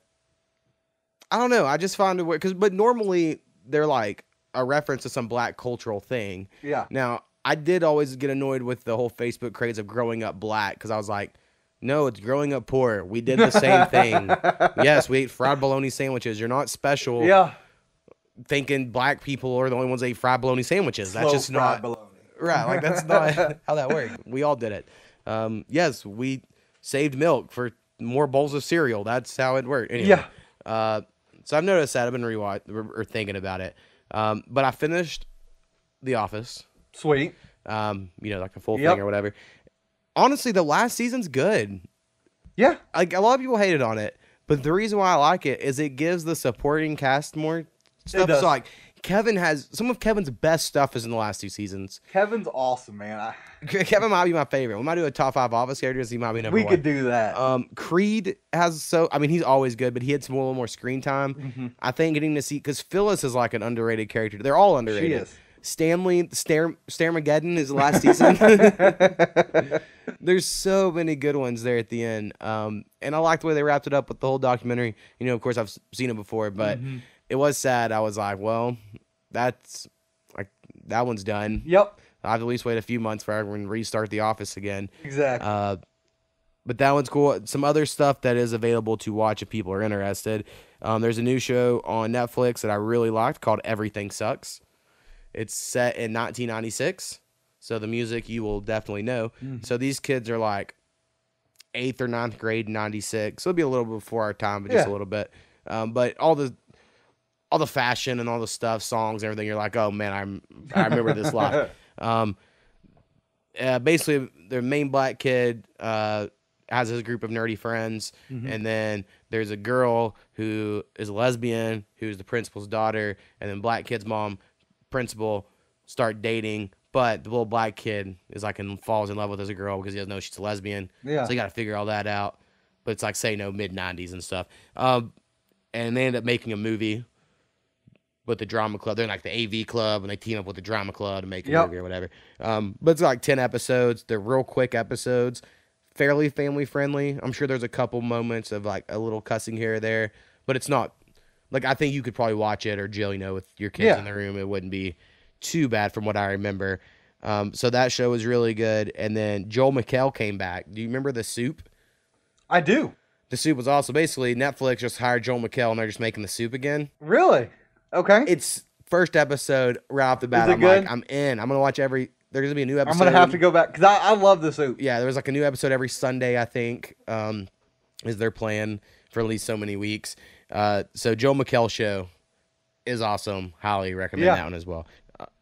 don't know. I just find it weird but normally they're like a reference to some black cultural thing. Yeah. Now, I did always get annoyed with the whole Facebook craze of growing up black because I was like, no, it's growing up poor. We did the same thing. Yes, we ate fried bologna sandwiches. You're not special. Yeah. Thinking black people are the only ones that eat fried bologna sandwiches. That's just not bologna. Right. Like that's not how that works. We all did it. Yes, we saved milk for more bowls of cereal. That's how it worked. Anyway, yeah. So I've noticed that. I've been or thinking about it. But I finished The Office. Sweet. Like a full thing or whatever. Honestly, the last season's good. Yeah. Like a lot of people hated on it, but the reason why I like it is it gives the supporting cast more stuff. So like Kevin has some of Kevin's best stuff is in the last 2 seasons. Kevin's awesome, man. Kevin might be my favorite. We might do a top 5 Office characters. He might be number We one. could do that. Creed has he's always good, but he had some a little more screen time. Mm-hmm. I think getting to see because Phyllis is like an underrated character. They're all underrated. She is. Stanley Staremageddon is the last season. There's so many good ones there at the end. And I like the way they wrapped it up with the whole documentary. You know, of course, I've seen it before, but it was sad. I was like, well, that's like that one's done. Yep. I have to at least wait a few months for everyone to restart The Office again. Exactly. But that one's cool. Some other stuff that is available to watch if people are interested. There's a new show on Netflix that I really liked called Everything Sucks. It's set in 1996, so the music you will definitely know. So these kids are like 8th or 9th grade in 96. So it'll be a little bit before our time, but just a little bit. But all the fashion and all the stuff, songs, everything, you're like, oh man, I remember this live. Basically, their main black kid has his group of nerdy friends, and then there's a girl who is a lesbian, who's the principal's daughter, and then black kid's mom, principal, start dating, but the little black kid is like falls in love with this girl because he doesn't know she's a lesbian. Yeah. So you got to figure all that out. But it's like, say no, mid-90s and stuff. And they end up making a movie with the drama club. They're in like the AV club, and they team up with the drama club to make a movie or whatever. But it's like 10 episodes. They're real quick episodes, fairly family friendly. I'm sure there's a couple moments of like a little cussing here or there, but it's not like, I think you could probably watch it, or Jill, with your kids in the room. It wouldn't be too bad from what I remember. So that show was really good. And then Joel McHale came back. Do you remember The Soup? I do. The Soup was also basically Netflix just hired Joel McHale, and they're just making The Soup again. Really? Okay. It's first episode right off the bat. I'm good? like, I'm in. I'm going to watch there's going to be a new episode. I'm going to have to go back because I love The Soup. Yeah, there was like a new episode every Sunday, I think, is their plan for at least so many weeks. So Joel McHale show is awesome. Highly recommend that one as well.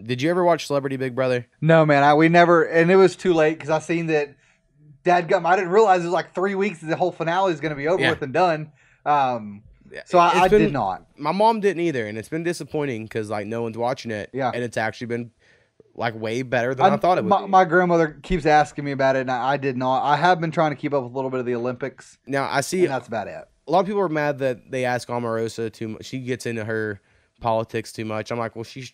Did you ever watch Celebrity Big Brother? No, man. We never, and it was too late because I seen that Dadgum. I didn't realize it was like 3 weeks that the whole finale is going to be over with and done. So I did not. My mom didn't either, and it's been disappointing because like no one's watching it. Yeah, and it's actually been like way better than I thought it would be. My grandmother keeps asking me about it, and I did not. I have been trying to keep up with a little bit of the Olympics. Now I see, and that's about it. A lot of people are mad that they ask Omarosa too much. She gets into her politics too much. I'm like, well, she's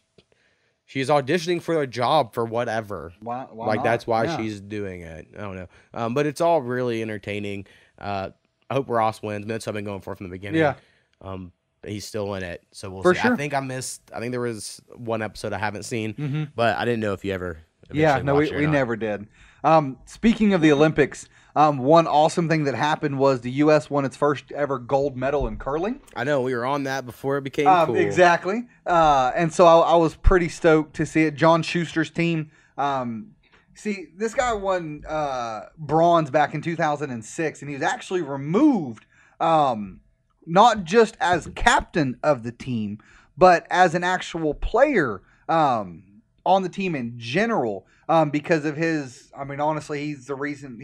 auditioning for a job for whatever. Why like not? That's why she's doing it. I don't know. But it's all really entertaining. I hope Ross wins. That's what I've been going for from the beginning. Yeah. He's still in it, so we'll for see. Sure. I think there was one episode I haven't seen, but I didn't know if you ever. Yeah, no, we never did. Speaking of the Olympics, one awesome thing that happened was the U.S. won its first ever gold medal in curling. I know, we were on that before it became cool. Exactly. And so I was pretty stoked to see it. John Schuster's team. See, this guy won bronze back in 2006, and he was actually removed not just as captain of the team, but as an actual player on the team in general because of his, honestly, he's the reason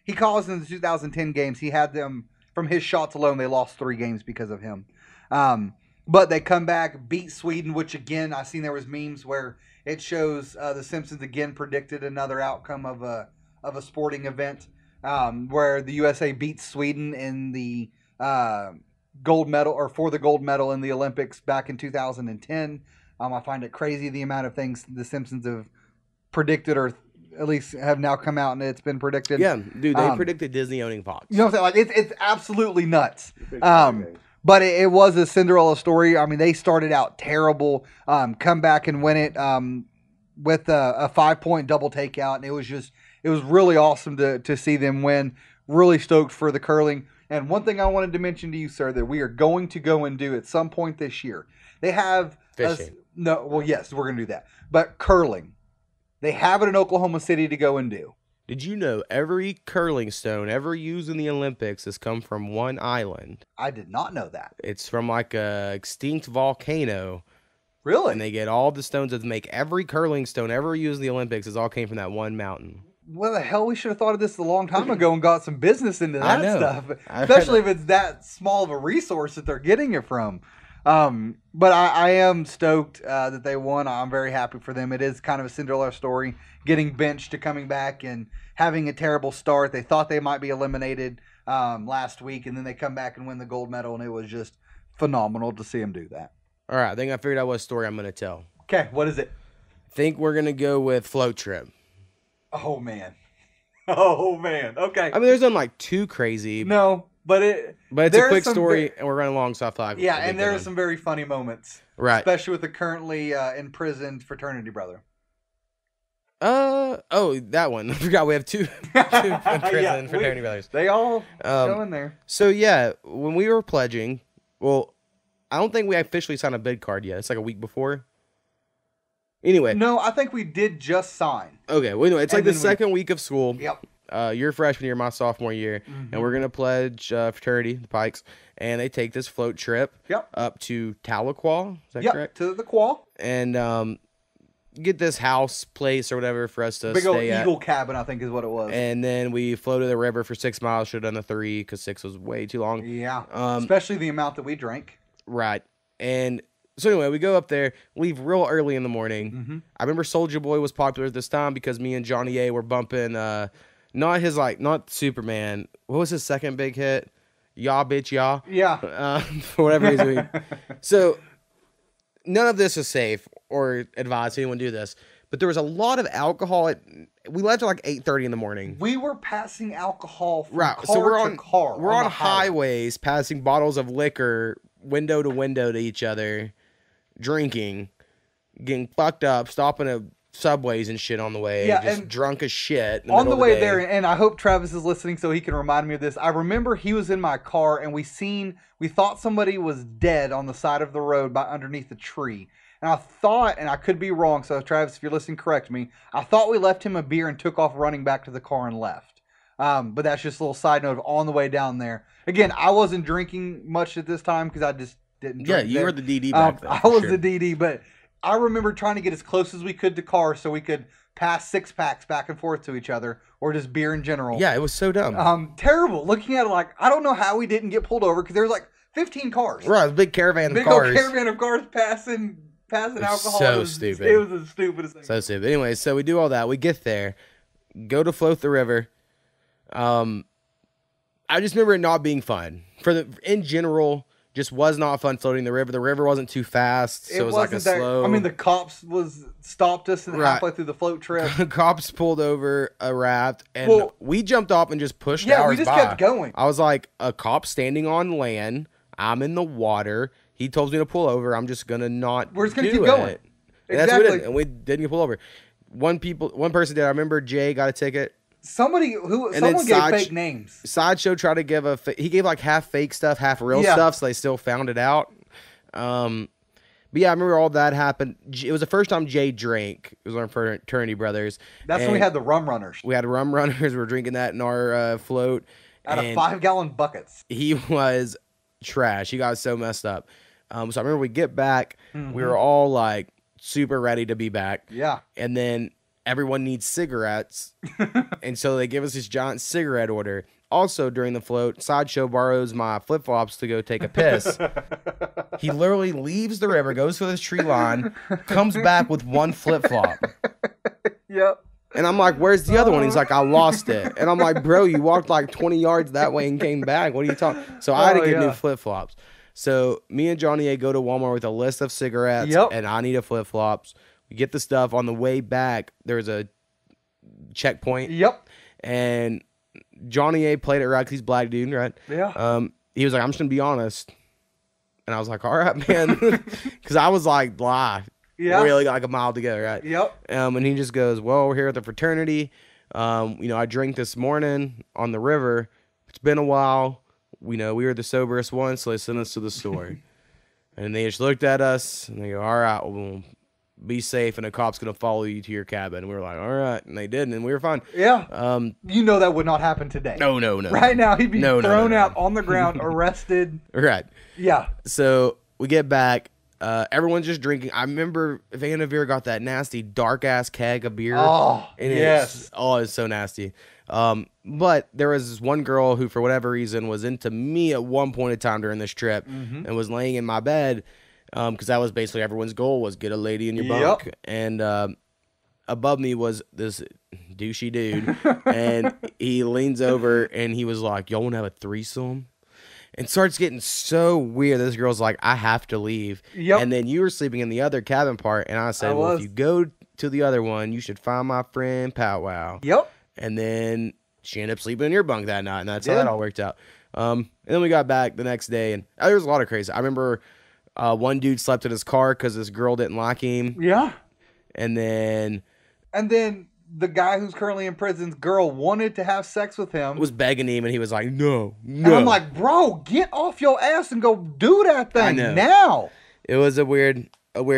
he caused in the 2010 games. He had them, from his shots alone, they lost 3 games because of him. But they come back, beat Sweden, which again, I seen there was memes where it shows the Simpsons again predicted another outcome of a sporting event where the USA beats Sweden in the gold medal, or for the gold medal in the Olympics back in 2010. I find it crazy the amount of things the Simpsons have predicted, or at least have now come out and it's been predicted. Yeah, dude, they predicted Disney owning Fox. You know what I'm saying? Like it's absolutely nuts. But it was a Cinderella story. They started out terrible, come back and win it with a 5-point double takeout, and it was really awesome to see them win. Really stoked for the curling. And one thing I wanted to mention to you, sir, that we are going to go and do at some point this year. They have fishing. Yes, we're going to do that. But curling, they have it in Oklahoma City to go and do. Did you know every curling stone ever used in the Olympics has come from one island? I did not know that. It's from like a extinct volcano. Really? And they get all the stones that make every curling stone ever used in the Olympics. It all came from that one mountain. Well, the hell, we should have thought of this a long time ago and got some business into that stuff. I Especially if it's that small of a resource that they're getting it from. But I am stoked that they won. I'm very happy for them. It is kind of a Cinderella story, getting benched to coming back and having a terrible start. They thought they might be eliminated last week, and then they come back and win the gold medal, and it was just phenomenal to see them do that. All right, I think I figured out what story I'm going to tell. Okay, what is it? I think we're going to go with float trip. Oh, man. Oh, man. Okay. I mean, there's nothing like too crazy. No, but it's a quick story, and we're running along, so I thought and there are some very funny moments. Right. Especially with the currently imprisoned fraternity brother. That one. I forgot we have two imprisoned fraternity brothers. They all go in there. So, yeah, when we were pledging, well, I don't think we officially signed a bid card yet. It's like a week before. Anyway. No, I think we did just sign. Okay, well, anyway, it's like the second week of school. Yep. Your freshman year, my sophomore year, and we're going to pledge fraternity, the Pikes, and they take this float trip up to Tahlequah. Is that correct? To the Quah. And get this house place or whatever for us to Big stay old Eagle cabin, I think is what it was. And then we floated the river for 6 miles. Should have done the 3 because 6 was way too long. Yeah, especially the amount that we drank. Right. And so anyway, we go up there, leave real early in the morning. I remember Soulja Boy was popular at this time because me and Johnny A were bumping, not Superman. What was his second big hit? Yah, bitch, yah. Yeah. For whatever he's doing. So none of this is safe or advised anyone do this. But there was a lot of alcohol. We left at like 8:30 in the morning. We were passing alcohol from right. car So we're to car. We're on highways passing bottles of liquor window to window to each other, drinking, getting fucked up, stopping at Subways and shit on the way. Yeah, just and drunk as shit. On the way there, and I hope Travis is listening so he can remind me of this. I remember he was in my car and we thought somebody was dead on the side of the road by underneath a tree. And I thought, and I could be wrong, so Travis, if you're listening, correct me. I thought we left him a beer and took off running back to the car and left. But that's just a little side note of on the way down there. Again, I wasn't drinking much at this time because I just didn't drink. Yeah, you were the DD back then. I was the DD, but I remember trying to get as close as we could to cars so we could pass 6-packs back and forth to each other or just beer in general. Yeah, it was so dumb. Terrible. Looking at it like, I don't know how we didn't get pulled over because there was like 15 cars. Right, a big caravan of cars. Big old caravan of cars passing alcohol. So stupid. It was the stupidest thing. So stupid. Anyway, so we do all that. We get there, go to float the river. I just remember it not being fun. In general, just was not fun floating the river. The river wasn't too fast, so it was like a slow. I mean, the cops stopped us halfway through the float trip. Cops pulled over a raft, and we jumped off and just pushed ours by. Yeah, we just kept going. I was like, a cop standing on land. I'm in the water. He told me to pull over. I'm just gonna not. We're just gonna keep going. And that's what we did, and we didn't get pulled over. One person did. I remember Jay got a ticket. Someone gave fake names. Sideshow tried to give he gave like half fake stuff, half real stuff, so they still found it out. But yeah, I remember all that happened. It was the first time Jay drank. It was our fraternity brothers. That's when we had the rum runners. We had rum runners. We were drinking that in our float. Out of 5-gallon buckets. He was trash. He got so messed up. So I remember we get back. We were all like super ready to be back. Yeah. And then everyone needs cigarettes. And so they give us this giant cigarette order. Also, during the float, Sideshow borrows my flip-flops to go take a piss. He literally leaves the river, goes to this tree line, comes back with one flip-flop. Yep. And I'm like, where's the other one? He's like, I lost it. And I'm like, bro, you walked like 20 yards that way and came back. What are you talking? So I had to get new flip-flops. So me and Johnny A go to Walmart with a list of cigarettes, and I need a flip-flops. We get the stuff. On the way back, there's a checkpoint. Yep. And Johnny A played it right because he's black dude, right? Yeah. He was like, I'm just going to be honest. And I was like, all right, man. Because I was like, blah. Yeah. Really got like a mile to go, right? Yep. And he just goes, well, we're here at the fraternity. I drank this morning on the river. It's been a while. We were the soberest ones, so they sent us to the store. And they just looked at us, and they go, all right, well, be safe, and a cop's going to follow you to your cabin. And we were like, all right. And they did, and we were fine. Yeah. That would not happen today. No. Right now, he'd be thrown out on the ground, arrested. Right. Yeah. So we get back. Everyone's just drinking. I remember Vanderveer got that nasty dark ass keg of beer. Oh, and yes. it's so nasty. But there was this one girl who, for whatever reason, was into me at one point in time during this trip and was laying in my bed because that was basically everyone's goal was get a lady in your bunk. And above me was this douchey dude, and he leans over and he was like, "Y'all want to have a threesome?" And starts getting so weird. This girl's like, "I have to leave." And then you were sleeping in the other cabin part, and I said, "Well, if you go to the other one, you should find my friend Powwow." And then she ended up sleeping in your bunk that night, and that's how that all worked out. And then we got back the next day, and there was a lot of crazy. I remember one dude slept in his car because this girl didn't like him. And then the guy who's currently in prison's girl wanted to have sex with him. Was begging him, and he was like, no. And I'm like, bro, get off your ass and go do that thing now. It was a weird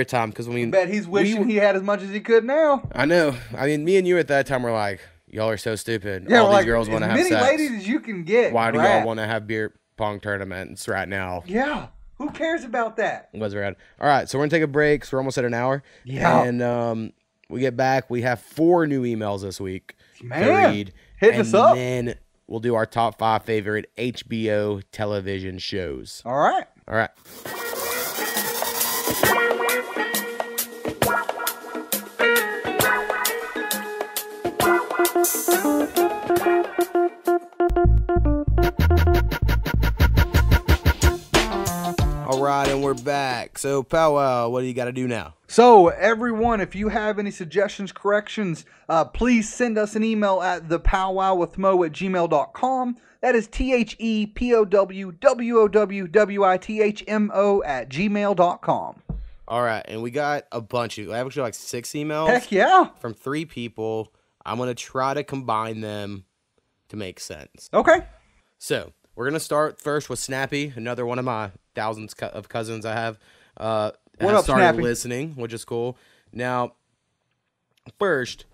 time because I bet he's wishing he had as much as he could now. I know. I mean, me and you at that time were like, y'all are so stupid. All these girls want to have sex. As many ladies as you can get. Why do y'all want to have beer pong tournaments right now? Yeah. Who cares about that? Was rad. All right, so we're going to take a break. So we're almost at an hour. Yeah. And we get back. We have 4 new emails this week to read. Hitting us up. And then we'll do our top 5 favorite HBO television shows. All right. All right, and we're back. So, Powwow, what do you got to do now? So, everyone, if you have any suggestions, corrections, please send us an email at thepowwowwithmo@gmail.com. That is THEPOWWOWWITHMO@gmail.com. All right, and we got a bunch of, actually like 6 emails. Heck yeah. From 3 people. I'm going to try to combine them to make sense. Okay. So, we're going to start first with Snappy, another one of my thousands of cousins I have. What has up, started Snappy? listening, which is cool. Now, first,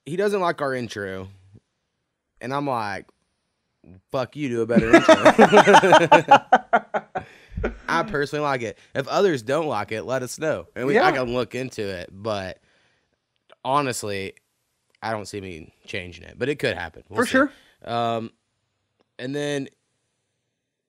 he doesn't like our intro. And I'm like, fuck you, do a better intro. I personally like it. If others don't like it, let us know. And I can look into it. But honestly, I don't see me changing it. But it could happen. We'll For see. sure. And then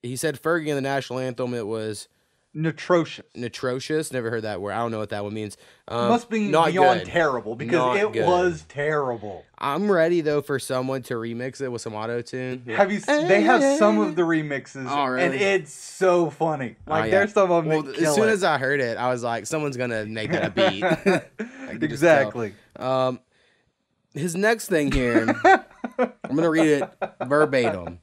he said Fergie in the national anthem, it was Atrocious. Atrocious. Never heard that word. I don't know what that one means. Must be not beyond good. terrible because Not it good. was terrible. I'm ready though for someone to remix it with some auto tune. Have you? They have some of the remixes, Oh, really? and it's so funny. Like there's some of them. That as soon kill as I heard it, I was like, someone's gonna make that a beat. I could just exactly. tell. His next thing here, I'm gonna read it verbatim.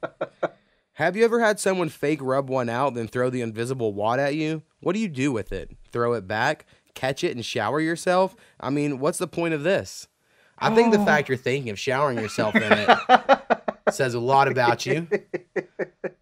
Have you ever had someone fake rub one out, then throw the invisible wad at you? What do you do with it? Throw it back? Catch it and shower yourself? I mean, what's the point of this? I think the fact you're thinking of showering yourself in it says a lot about you.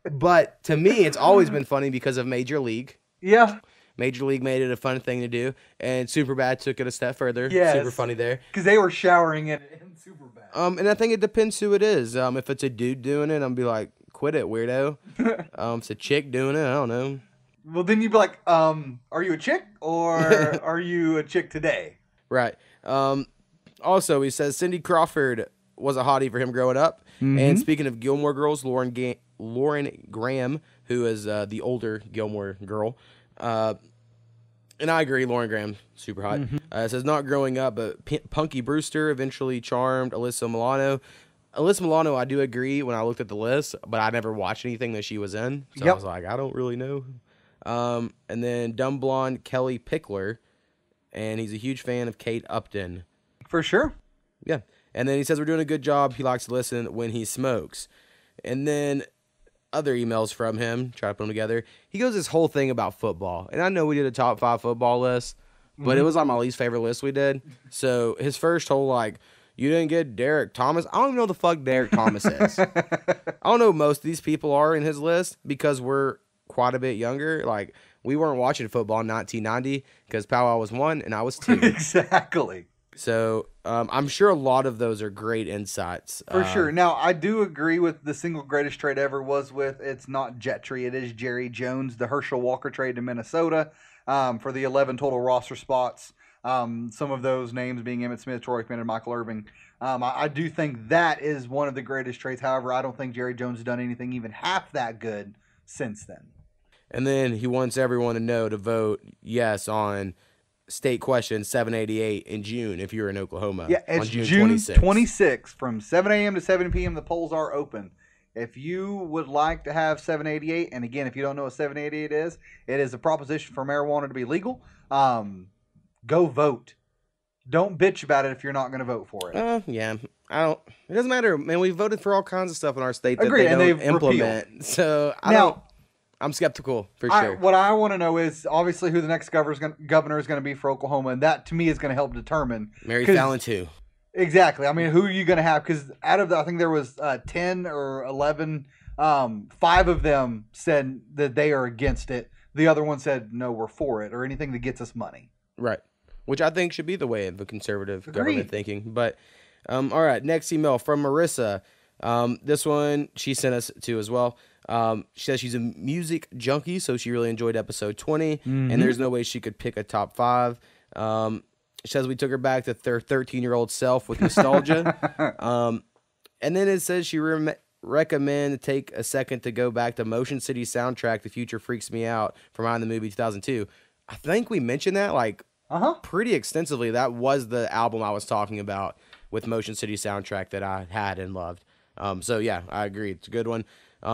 But to me, it's always been funny because of Major League. Yeah. Major League made it a fun thing to do, and Superbad took it a step further. Yes. Super funny there. Because they were showering it in Superbad. And I think it depends who it is. If it's a dude doing it, I'm be like, quit it, weirdo. If it's a chick doing it, I don't know. Well, then you'd be like, are you a chick or are you a chick today? Right. Also, he says Cindy Crawford was a hottie for him growing up. Mm-hmm. And speaking of Gilmore Girls, Lauren Graham, who is the older Gilmore girl, and I agree, Lauren Graham, super hot. Mm-hmm. It says not growing up, but Punky Brewster eventually charmed Alyssa Milano. Alyssa Milano, I do agree when I looked at the list, but I never watched anything that she was in. So I was like, I don't really know. And then dumb blonde Kelly Pickler, and he's a huge fan of Kate Upton. For sure. Yeah. And then he says we're doing a good job. He likes to listen when he smokes. And then other emails from him, try to put them together. He goes this whole thing about football. And I know we did a top 5 football list, but it was on my least favorite list we did. So his first whole, like, you didn't get Derek Thomas. I don't even know the fuck Derek Thomas is. I don't know who most of these people are in his list because we're quite a bit younger. Like, we weren't watching football in 1990 because Powwow was 1 and I was 2. Exactly. So I'm sure a lot of those are great insights. For sure. Now, I do agree with the single greatest trade ever was with, it's not Jettree, it is Jerry Jones, the Herschel Walker trade to Minnesota. for the 11 total roster spots. Some of those names being Emmitt Smith, Troy Aikman, and Michael Irving. I do think that is one of the greatest traits. However, I don't think Jerry Jones has done anything even half that good since then. And then he wants everyone to know to vote yes on State Question 788 in June if you're in Oklahoma. Yeah, it's on June June 26th. 26th from 7 a.m. to 7 p.m. The polls are open. If you would like to have 788, and again, if you don't know what 788 is, it is a proposition for marijuana to be legal. Go vote. Don't bitch about it if you're not going to vote for it. Yeah. I don't. It doesn't matter, man. We voted for all kinds of stuff in our state that Agreed, they and don't they've implement. repealed. So I'm skeptical for sure. What I want to know is obviously who the next governor is going to be for Oklahoma, and that to me is going to help determine. Mary Fallon too. Exactly. I mean, who are you going to have? Because out of I think there was 10 or 11. 5 of them said that they are against it. The other one said no, we're for it, or anything that gets us money. Right. Which I think should be the way of the conservative Agreed. government thinking. But all right, next email from Marissa. This one she sent us to as well. She says she's a music junkie, so she really enjoyed episode 20, and there's no way she could pick a top 5. She says we took her back to their 13-year-old self with nostalgia. And then it says she recommend take a second to go back to Motion City soundtrack, The Future Freaks Me Out from Out in the Movie 2002. I think we mentioned that pretty extensively. That was the album I was talking about with Motion City soundtrack that I had and loved. So yeah, I agree. It's a good one.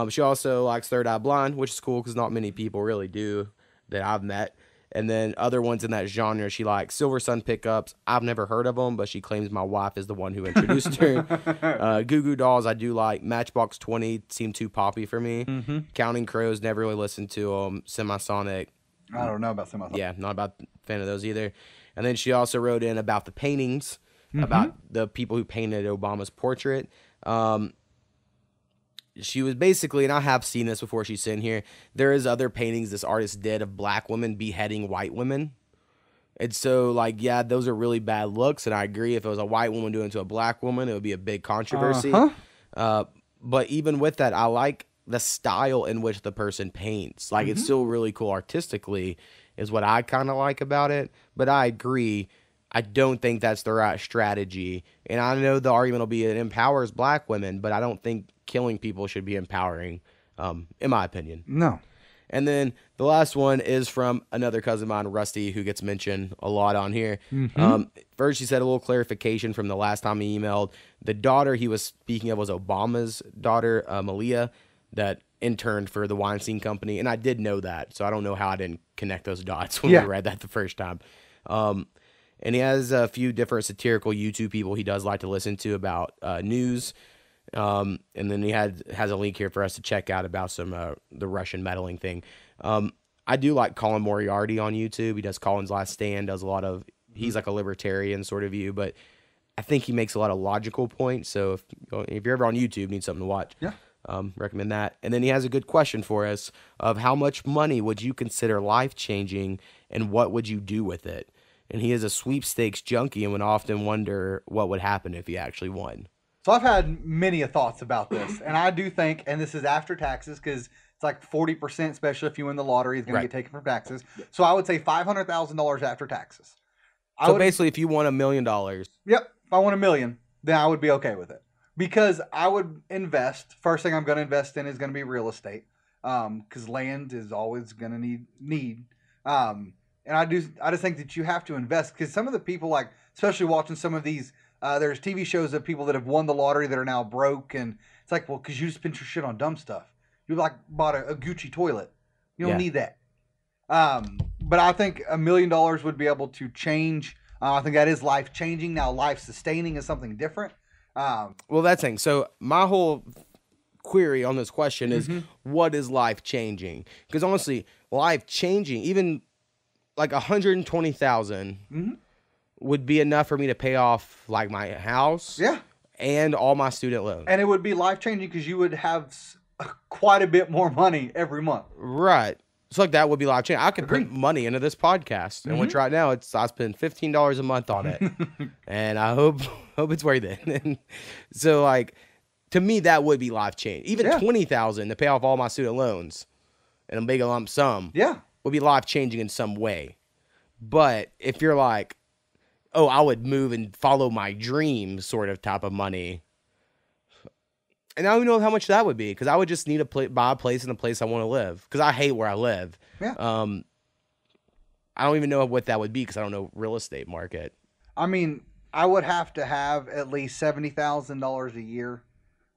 She also likes Third Eye Blind, which is cool because not many people really do that I've met. And then other ones in that genre, she likes Silver Sun Pickups. I've never heard of them, but she claims my wife is the one who introduced her. Goo Goo Dolls, I do like. Matchbox 20 seemed too poppy for me. Counting Crows, never really listened to them. Semisonic. I don't know about Semisonic. Yeah, not a fan of those either. And then she also wrote in about the paintings, about the people who painted Obama's portrait. She was basically, and I have seen this before she's in here, there is other paintings this artist did of black women beheading white women. And so, yeah, those are really bad looks, and I agree. If it was a white woman doing it to a black woman, it would be a big controversy. But even with that, I like the style in which the person paints. It's still really cool artistically is what I kind of like about it. But I agree. I don't think that's the right strategy. And I know the argument will be it empowers black women, but I don't think killing people should be empowering, in my opinion. No. And then the last one is from another cousin of mine, Rusty, who gets mentioned a lot on here. First, she said a little clarification from the last time he emailed. The daughter he was speaking of was Obama's daughter, Malia, that interned for the Weinstein Company. And I did know that, so I don't know how I didn't connect those dots when we read that the first time. And he has a few different satirical YouTube people he does like to listen to about news. And then he has a link here for us to check out about some the Russian meddling thing. I do like Colin Moriarty on YouTube. He does Colin's Last Stand, does a lot of, he's like a libertarian sort of view, but I think he makes a lot of logical points. So if you're ever on YouTube, need something to watch, recommend that. And then he has a good question for us of how much money would you consider life-changing and what would you do with it? And he is a sweepstakes junkie and would often wonder what would happen if he actually won. So I've had many thoughts about this, and I do think, and this is after taxes, because it's like 40%, especially if you win the lottery, is going to get taken from taxes. So I would say $500,000 after taxes. Basically, if you won $1 million. Yep. If I won $1 million, then I would be okay with it. Because I would invest. First thing I'm going to invest in is going to be real estate. Because land is always going to need. And I just think that you have to invest. Because some of the people, especially watching some of these, there's TV shows of people that have won the lottery that are now broke. And it's like, well, because you spent your shit on dumb stuff. You bought a Gucci toilet. You don't need that. But I think $1 million would be able to change. I think that is life changing. Now, life sustaining is something different. Well, that's thing. So my whole query on this question is, what is life changing? Because honestly, life changing, even like 120,000 would be enough for me to pay off my house, and all my student loans. And it would be life changing because you would have quite a bit more money every month. Right. So that would be life changing. I could put money into this podcast, and which right now I spend $15 a month on it, and I hope it's worth it. And so to me that would be life changing. Even 20,000 to pay off all my student loans, and a big lump sum, would be life changing in some way. But if you're like, oh, I would move and follow my dream sort of type of money, and I don't even know how much that would be, because I would just need to buy a place in the place I want to live, because I hate where I live. Yeah. I don't even know what that would be, because I don't know real estate market. I mean, I would have to have at least $70,000 a year.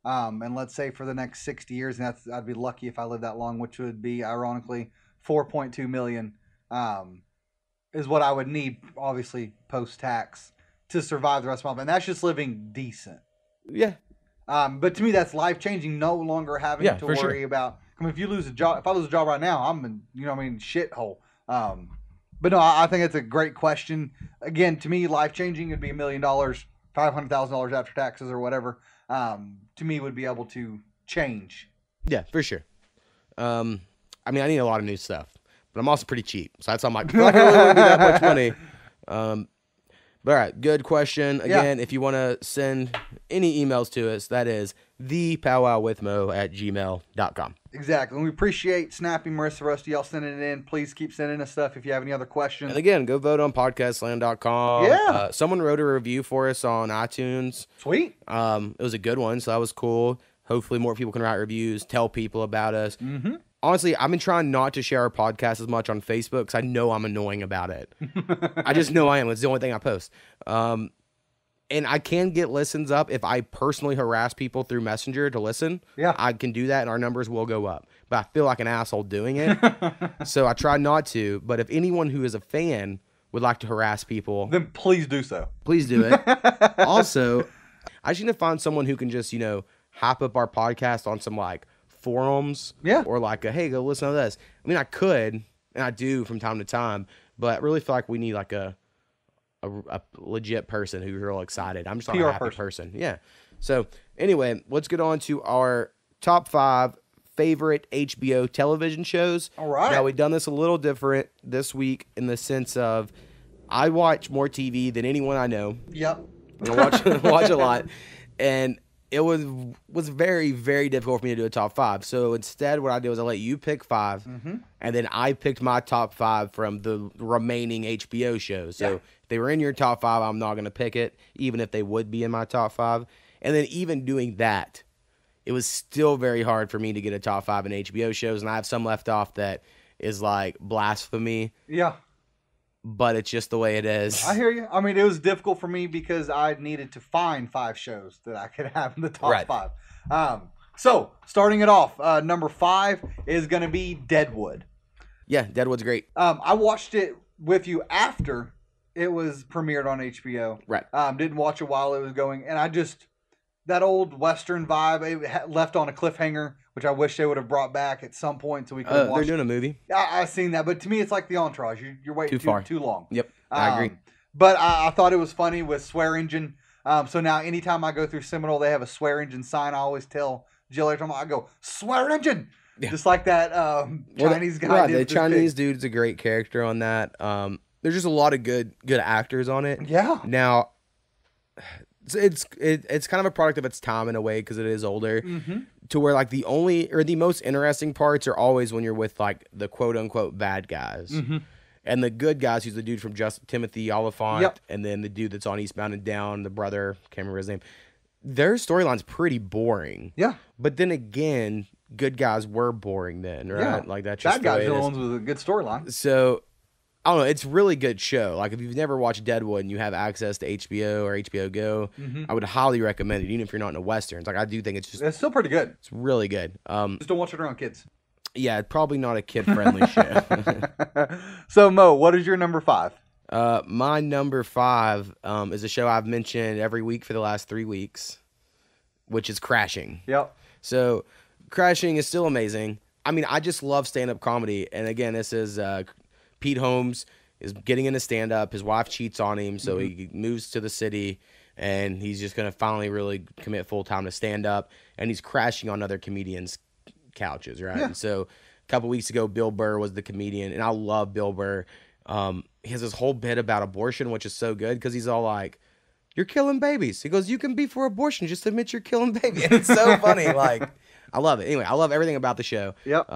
And let's say for the next 60 years, and I'd be lucky if I lived that long, which would be ironically 4.2 million, is what I would need, obviously post-tax, to survive the rest of my life. And that's just living decent. Yeah. But to me, that's life-changing. No longer having to worry about. I mean, if I lose a job right now, I'm in, shithole. But no, I think it's a great question. Again, to me, life-changing would be $1 million, $500,000 after taxes or whatever. To me, would be able to change. Yeah, for sure. I mean, I need a lot of new stuff, but I'm also pretty cheap, so that's how I feel like I really wouldn't be that much money. But all right, good question. Again, if you want to send any emails to us, that is thepowwowwithmo@gmail.com. Exactly. And we appreciate Snappy, Marissa, Rusty, y'all sending it in. Please keep sending us stuff if you have any other questions. And again, go vote on podcastland.com. Yeah. Someone wrote a review for us on iTunes. Sweet. It was a good one, so that was cool. Hopefully more people can write reviews, tell people about us. Mm-hmm. Honestly, I've been trying not to share our podcast as much on Facebook because I know I'm annoying about it. I just know I am. It's the only thing I post. And I can get listens up if I personally harass people through Messenger to listen. Yeah. I can do that and our numbers will go up. But I feel like an asshole doing it. So I try not to. But if anyone who is a fan would like to harass people, then please do so. Please do it. Also, I just need to find someone who can just, hype up our podcast on some forums. Yeah. Or hey, go listen to this. I mean, I could, and I do from time to time, but I really feel like we need a legit person who's real excited. I'm just not a happy person. Yeah. So anyway, let's get on to our top 5 favorite HBO television shows. All right. Now, we've done this a little different this week in the sense of I watch more TV than anyone I know. Yep. I watch a lot. And it was very, very difficult for me to do a top 5. So instead, what I did was I let you pick 5, and then I picked my top 5 from the remaining HBO shows. So if they were in your top 5, I'm not going to pick it, even if they would be in my top 5. And then even doing that, it was still very hard for me to get a top 5 in HBO shows, and I have some left off that is blasphemy. Yeah. But it's just the way it is. I hear you. I mean, it was difficult for me because I needed to find 5 shows that I could have in the top 5. So, starting it off, number 5 is going to be Deadwood. Yeah, Deadwood's great. I watched it with you after it was premiered on HBO. Right. Didn't watch it while it was going, and that old Western vibe, it left on a cliffhanger, which I wish they would have brought back at some point so we could watch. They're doing a movie. I've seen that, but to me, it's like the Entourage. You're waiting too long. Yep, I agree. But I thought it was funny with Swear Engine. So now anytime I go through Seminole, they have a Swear Engine sign. I always tell Jill every time I go, Swear Engine! Yeah. Just like that Chinese guy did. The Chinese dude's a great character on that. There's just a lot of good actors on it. Yeah. Now, it's kind of a product of its time in a way because it is older. Mm-hmm. To where the only or the most interesting parts are always when you're with the quote unquote bad guys. Mm-hmm. And the good guys, who's the dude from Timothy Oliphant, and then the dude that's on Eastbound and Down, the brother, can't remember his name. Their storyline's pretty boring. Yeah. But then again, good guys were boring then, right? Yeah. That's just bad guys are the ones with a good storyline. So I don't know. It's a really good show. If you've never watched Deadwood and you have access to HBO or HBO Go, I would highly recommend it, even if you're not into Westerns. I do think it's still pretty good. It's really good. Just don't watch it around kids. Yeah, probably not a kid-friendly show. So, Mo, what is your number 5? My number 5 is a show I've mentioned every week for the last 3 weeks, which is Crashing. Yep. So, Crashing is still amazing. I mean, I just love stand-up comedy. And again, this is Pete Holmes is getting into stand-up. His wife cheats on him, so he moves to the city, and he's just going to finally really commit full-time to stand-up. And he's crashing on other comedians' couches, right? Yeah. And so a couple weeks ago, Bill Burr was the comedian, and I love Bill Burr. He has this whole bit about abortion, which is so good because he's all like, "You're killing babies." He goes, "You can be for abortion, just admit you're killing babies." And it's so funny. I love it. Anyway, I love everything about the show. Yep.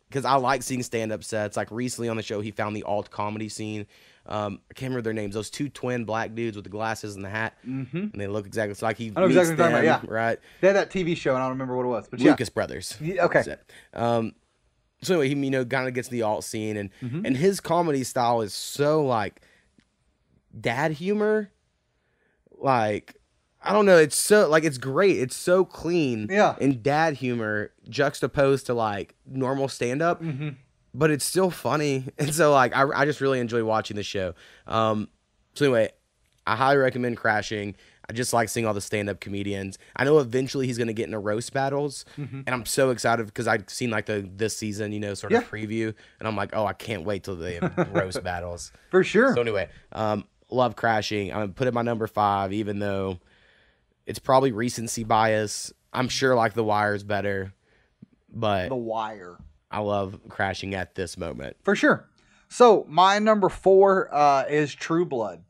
because I like seeing stand-up sets. Like recently on the show, he found the alt comedy scene. I can't remember their names. Those two twin black dudes with the glasses and the hat, and they look exactly like he. I know exactly what you're talking them, about. Yeah, right. They had that TV show, and I don't remember what it was, but Lucas Brothers. Yeah, okay. So anyway, he kind of gets the alt scene, and his comedy style is so like dad humor. Like, I don't know, it's so like it's great. It's so clean. Yeah. And dad humor juxtaposed to like normal stand up. But it's still funny. And so like I just really enjoy watching the show. So anyway, I highly recommend Crashing. I just like seeing all the stand-up comedians. I know eventually he's going to get into roast battles, and I'm so excited because I've seen like this season, sort of preview, and I'm like, oh, I can't wait till they have roast battles. For sure. So anyway, love Crashing. I'm going to put it my number 5, even though it's probably recency bias. I'm sure like The Wire is better, but The Wire. I love Crashing at this moment. For sure. So my number 4 is True Blood.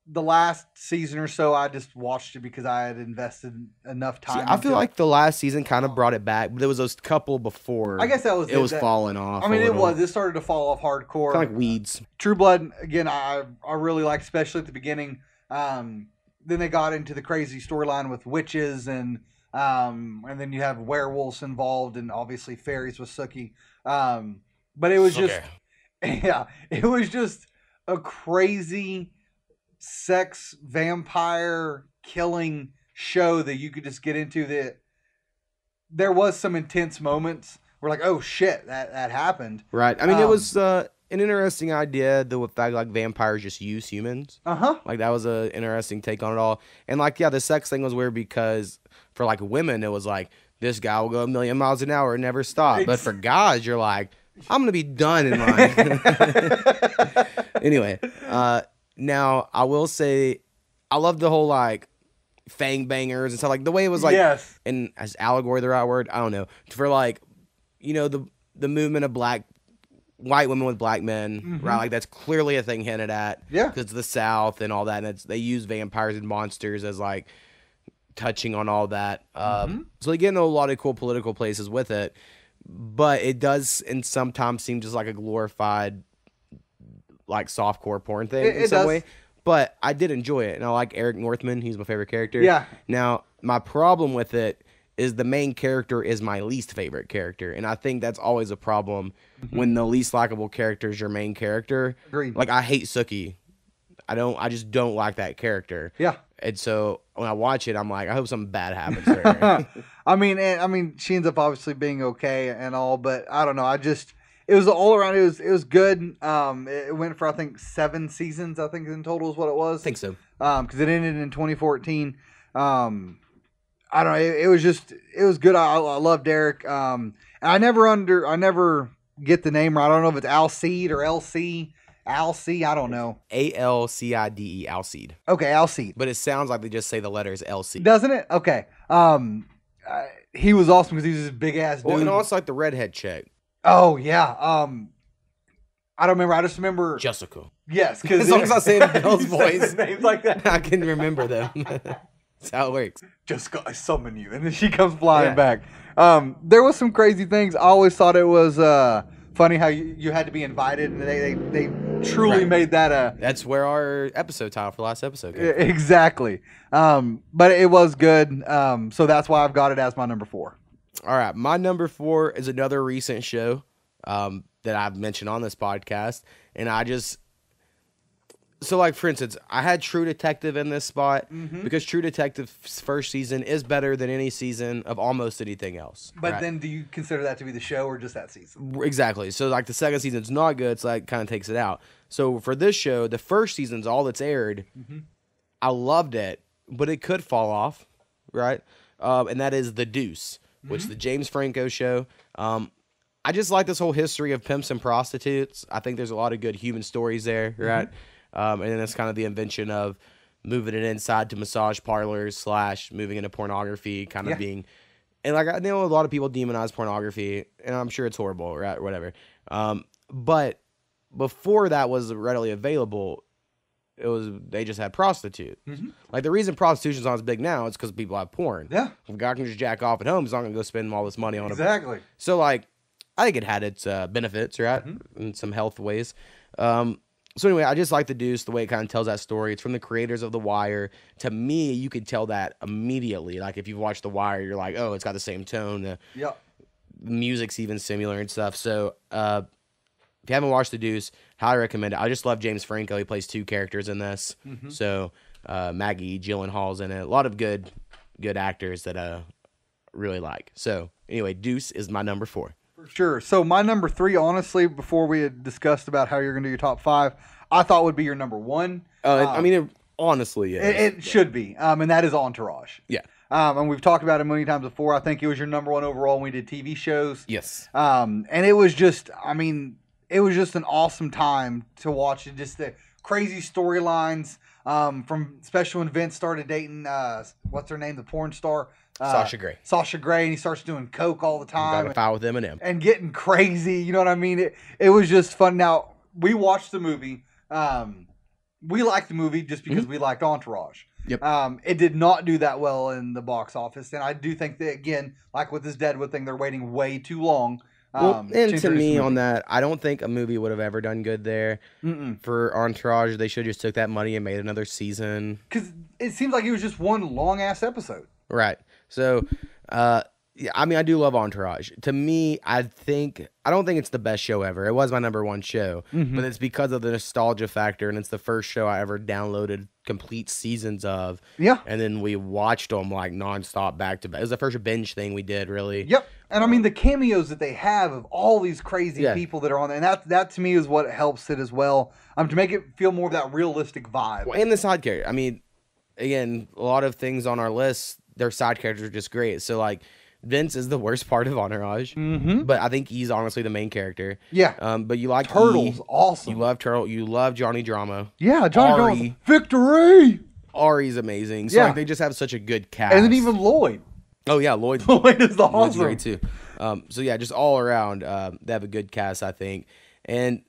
The last season or so, I just watched it because I had invested enough time. I feel like the last season kind of brought it back, but there was those couple before. I guess that was it. Was falling off. I mean, it was. It started to fall off hardcore. Kind of like weeds. True Blood, again, I really liked, especially at the beginning. Then they got into the crazy storyline with witches, and then you have werewolves involved, and obviously fairies with Sookie. But it was just, it was just a crazy sex vampire killing show that you could just get into. That there was some intense moments where like, oh shit, that happened. Right. I mean, it was an interesting idea, the fact like vampires just use humans. Like that was an interesting take on it all. And like, yeah, the sex thing was weird because for like women, it was like, this guy will go 1,000,000 miles an hour and never stop. But for guys, you're like, I'm gonna be done in line. Anyway, now I will say, I love the whole like fang bangers and stuff, like the way it was like, and as allegory the right word, I don't know, for like, the movement of white women with black men, right? Like that's clearly a thing hinted at, because it's the South and all that, and they use vampires and monsters as like touching on all that. So they get into a lot of cool political places with it, but it does and sometimes seem just like a glorified like softcore porn thing in some way. But I did enjoy it, and I like Eric Northman. He's my favorite character. Yeah. Now, my problem with it is the main character is my least favorite character, and I think that's always a problem when the least likable character is your main character. Agreed. Like, I hate Sookie. I just don't like that character. Yeah. And so when I watch it, I'm like, I hope something bad happens to her. I mean, she ends up obviously being okay and all, but I don't know. It was all around. It was good. It went for I think 7 seasons. I think in total is what it was. I think so. Because it ended in 2014. I don't know. It was good. I loved Derek. And I never get the name right. I don't know if it's Alcide or LC. Alcide, I don't know. Alcide, Alcide. Okay, Alcide. But it sounds like they just say the letters LC. Doesn't it? Okay. He was awesome because he was this big ass dude. Well, and also like the redhead chick. Oh yeah. I don't remember. I just remember Jessica. Yes, because as long as I say Bill's voice, names like that, I can remember them. That's how it works. Jessica, I summon you, and then she comes flying back. There was some crazy things. I always thought it was funny how you had to be invited, and they truly made that That's where our episode title for the last episode came. Exactly. But it was good. So that's why I've got it as my number 4. All right, my number 4 is another recent show that I've mentioned on this podcast, and so like for instance, I had True Detective in this spot because True Detective's first season is better than any season of almost anything else. But then, do you consider that to be the show or just that season? Exactly. So like the second season's not good, so that kind of takes it out. So for this show, the first season's all that's aired. I loved it, but it could fall off, right? And that is The Deuce, which is the James Franco show. I just like this whole history of pimps and prostitutes. I think there's a lot of good human stories there, right? And then it's kind of the invention of moving it inside to massage parlors / moving into pornography, kind of being, and like I know a lot of people demonize pornography, and I'm sure it's horrible, right? Whatever. But before that was readily available, they just had prostitutes. Like the reason prostitution's not as big now is because people have porn. Yeah. If a guy can just jack off at home, he's not gonna go spend all this money on it. Exactly. So like, I think it had its benefits, right, in some health ways. So anyway, I just like The Deuce, the way it kind of tells that story. It's from the creators of The Wire. To me, you could tell that immediately. Like if you've watched The Wire, you're like, oh, it's got the same tone. The music's even similar and stuff. So if you haven't watched The Deuce, highly recommend it. I just love James Franco. He plays 2 characters in this. So Maggie Gyllenhaal's in it. A lot of good actors that I really like. So anyway, Deuce is my number 4. Sure. So my number 3, honestly, before we had discussed about how you're going to do your top 5, I thought would be your number 1. I mean, it honestly is. It should be, and that is Entourage. Yeah. And we've talked about it many times before. I think it was your number 1 overall when we did TV shows. Yes. And it was just, I mean, it was just an awesome time to watch it. Just the crazy storylines, from especially when Vince started dating, what's her name, the porn star? Sasha Grey. Sasha Grey, and he starts doing coke all the time. Got a foul with Eminem. And getting crazy, you know what I mean? It was just fun. Now, we watched the movie. We liked the movie just because we liked Entourage. Yep. It did not do that well in the box office, and I do think that, again, like with this Deadwood thing, they're waiting way too long. And to me, on that, I don't think a movie would have ever done good there. For Entourage. They should have just took that money and made another season. Because it seems like it was just one long-ass episode. Right. So, yeah, I mean, I do love Entourage. To me, I don't think it's the best show ever. It was my number 1 show, but it's because of the nostalgia factor, and it's the first show I ever downloaded complete seasons of. Yeah. And then we watched them like nonstop back to back. It was the first binge thing we did, really. Yep. And I mean, the cameos that they have of all these crazy people that are on there, and that to me is what helps it as well, to make it feel more of that realistic vibe. Well, and the side character. I mean, again, a lot of things on our list, their side characters are just great. So, like, Vince is the worst part of Entourage, but I think he's honestly the main character. Yeah. But you like Turtle's awesome. You love Turtle. You love Johnny Drama. Yeah, Johnny Ari. Drama. Victory! Ari's amazing. So, like, they just have such a good cast. And then even Lloyd. Oh, yeah, Lloyd. Lloyd is awesome. Lloyd's great, too. So, yeah, just all around, they have a good cast, I think. And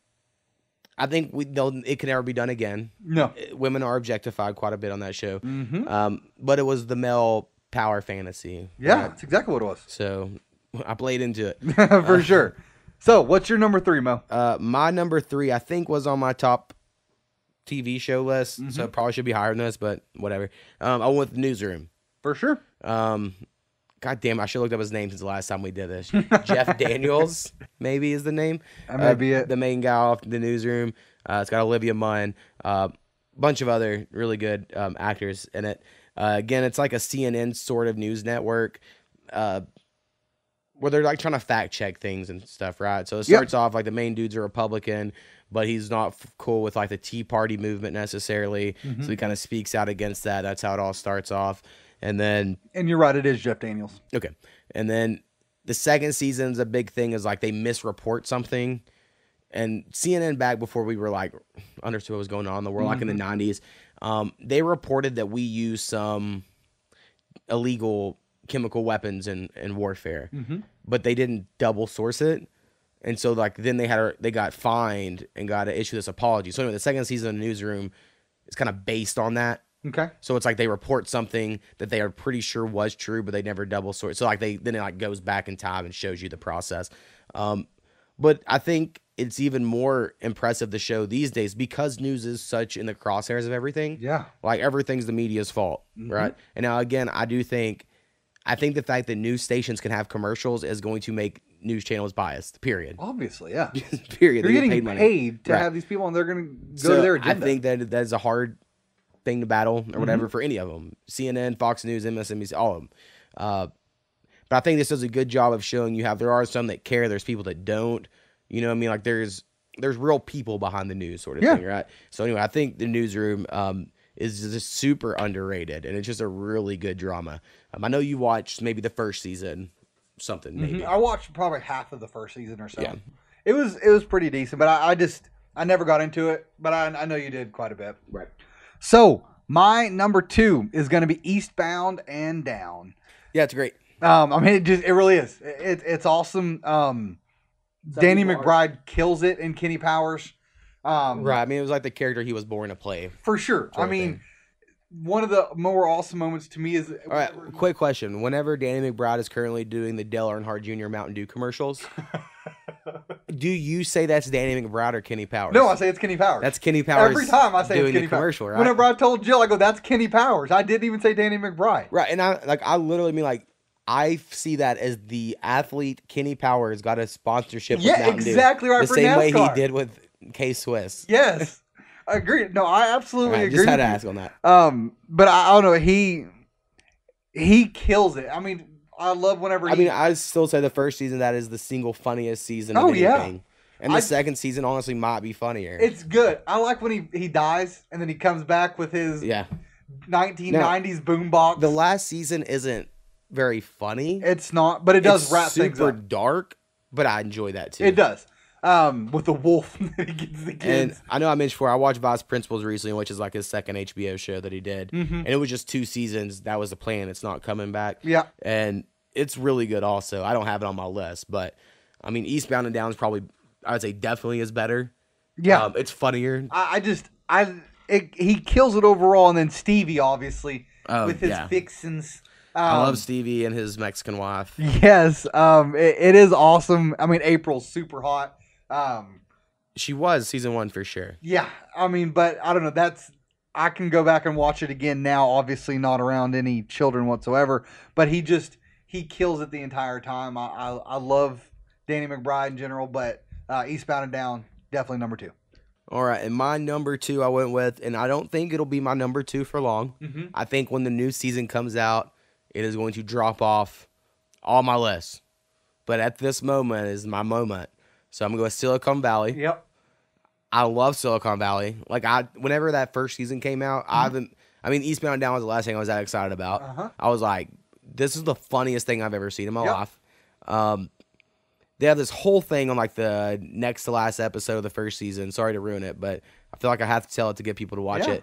I think it can never be done again. No. Women are objectified quite a bit on that show. But it was the male power fantasy. Yeah, right? that's exactly what it was. So I played into it. For sure. So what's your number 3, Mo? My number 3, I think, was on my top TV show list. So it probably should be higher than this, but whatever. I went with Newsroom. For sure. God damn, I should have looked up his name since the last time we did this. Jeff Daniels, maybe, is the name. That may be it. The main guy off the Newsroom. It's got Olivia Munn. Bunch of other really good actors in it. Again, it's like a CNN sort of news network where they're like trying to fact check things and stuff, right? So it starts off like the main dude's a Republican, but he's not cool with like the Tea Party movement necessarily. So he kind of speaks out against that. That's how it all starts off. And you're right, it is Jeff Daniels. Okay. And then the second season's a big thing is like they misreport something. And CNN back before we were like understood what was going on in the world, like in the 90s, they reported that we use some illegal chemical weapons in warfare, but they didn't double source it. And so like then they got fined and got to issue this apology. So anyway, the second season of Newsroom is kind of based on that. Okay. So it's like they report something that they are pretty sure was true, but they never double source. So like then it like goes back in time and shows you the process. But I think it's even more impressive, the show these days, because news is such in the crosshairs of everything. Yeah. Like everything's the media's fault, right? And now again, I think the fact that news stations can have commercials is going to make news channels biased, period. Obviously, yeah. Period. They're They get getting money. paid to Right. have these people, and they're going to go to their agenda. I think that is a hard thing to battle or whatever for any of them. CNN, Fox News, MSNBC, all of them. But I think this does a good job of showing there are some that care. There's people that don't. You know what I mean? Like there's real people behind the news sort of thing, right? So anyway, I think the Newsroom is just super underrated, and it's just a really good drama. I know you watched maybe the first season, something maybe. I watched probably half of the first season or so. Yeah. It was pretty decent, but I never got into it, but I know you did quite a bit. Right. So my number 2 is going to be Eastbound and Down. Yeah, it's great. I mean, it really is. It's awesome. Danny McBride kills it in Kenny Powers. Right. I mean, it was like the character he was born to play. For sure. I mean, one of the more awesome moments to me is. All right, quick question. Whenever Danny McBride is currently doing the Dale Earnhardt Jr. Mountain Dew commercials, do you say that's Danny McBride or Kenny Powers? No, I say it's Kenny Powers. That's Kenny Powers. Every time I say doing it's Kenny the commercial, Powers. right? Whenever I told Jill, I go, "That's Kenny Powers." I didn't even say Danny McBride. Right, and I literally mean like I see that as the athlete Kenny Powers got a sponsorship. With Mountain exactly Dew, right. The for same NASCAR. way he did with K-Swiss. Yes, I agree. No, I absolutely Right, agree. just had to with ask you. on that. But I don't know. He kills it. I mean, I love whenever. I still say the first season that is the single funniest season of anything. And the second season honestly might be funnier. It's good. I like when he dies and then he comes back with his 1990s boombox. The last season isn't very funny. It's not, but it does wrap things up. Super dark, but I enjoy that too. It does. With the wolf that he gets the kids. And I know I mentioned before, I watched Vice Principals recently, which is like his second HBO show that he did. Mm-hmm. And it was just 2 seasons. That was the plan. It's not coming back. Yeah. And it's really good also. I don't have it on my list, but I mean, Eastbound and Down is probably, I would say definitely is better. Yeah. It's funnier. He kills it overall. And then Stevie, obviously, with his yeah. fixins. I love Stevie and his Mexican wife. Yes. It is awesome. I mean, April's super hot. She was season 1 for sure. Yeah. I mean, but I don't know. I can go back and watch it again now. Obviously not around any children whatsoever, but he kills it the entire time. I love Danny McBride in general, but Eastbound and Down, definitely number 2. All right, and my number 2 I went with, and I don't think it'll be my number 2 for long. Mm-hmm. I think when the new season comes out, it is going to drop off all my lists. But at this moment is my moment. So I'm going to go with Silicon Valley. Yep. I love Silicon Valley. Like whenever that first season came out, Eastbound and Down was the last thing I was that excited about. Uh-huh. I was like, this is the funniest thing I've ever seen in my life. They have this whole thing on like the next to last episode of the first season. Sorry to ruin it, but I feel like I have to tell it to get people to watch it.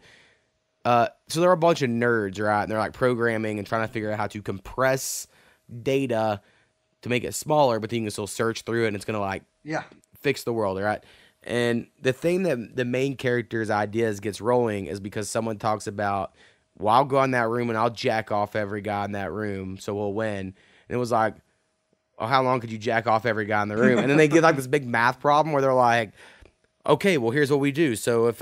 So there are a bunch of nerds, right? And they're like programming and trying to figure out how to compress data to make it smaller, but then you can still search through it and it's going to like fix the world, right? And the thing that the main character's ideas gets rolling is because someone talks about, well, I'll go in that room and I'll jack off every guy in that room, so we'll win. And it was like, oh, how long could you jack off every guy in the room? And then they get like this big math problem where they're like, okay, well, here's what we do. So if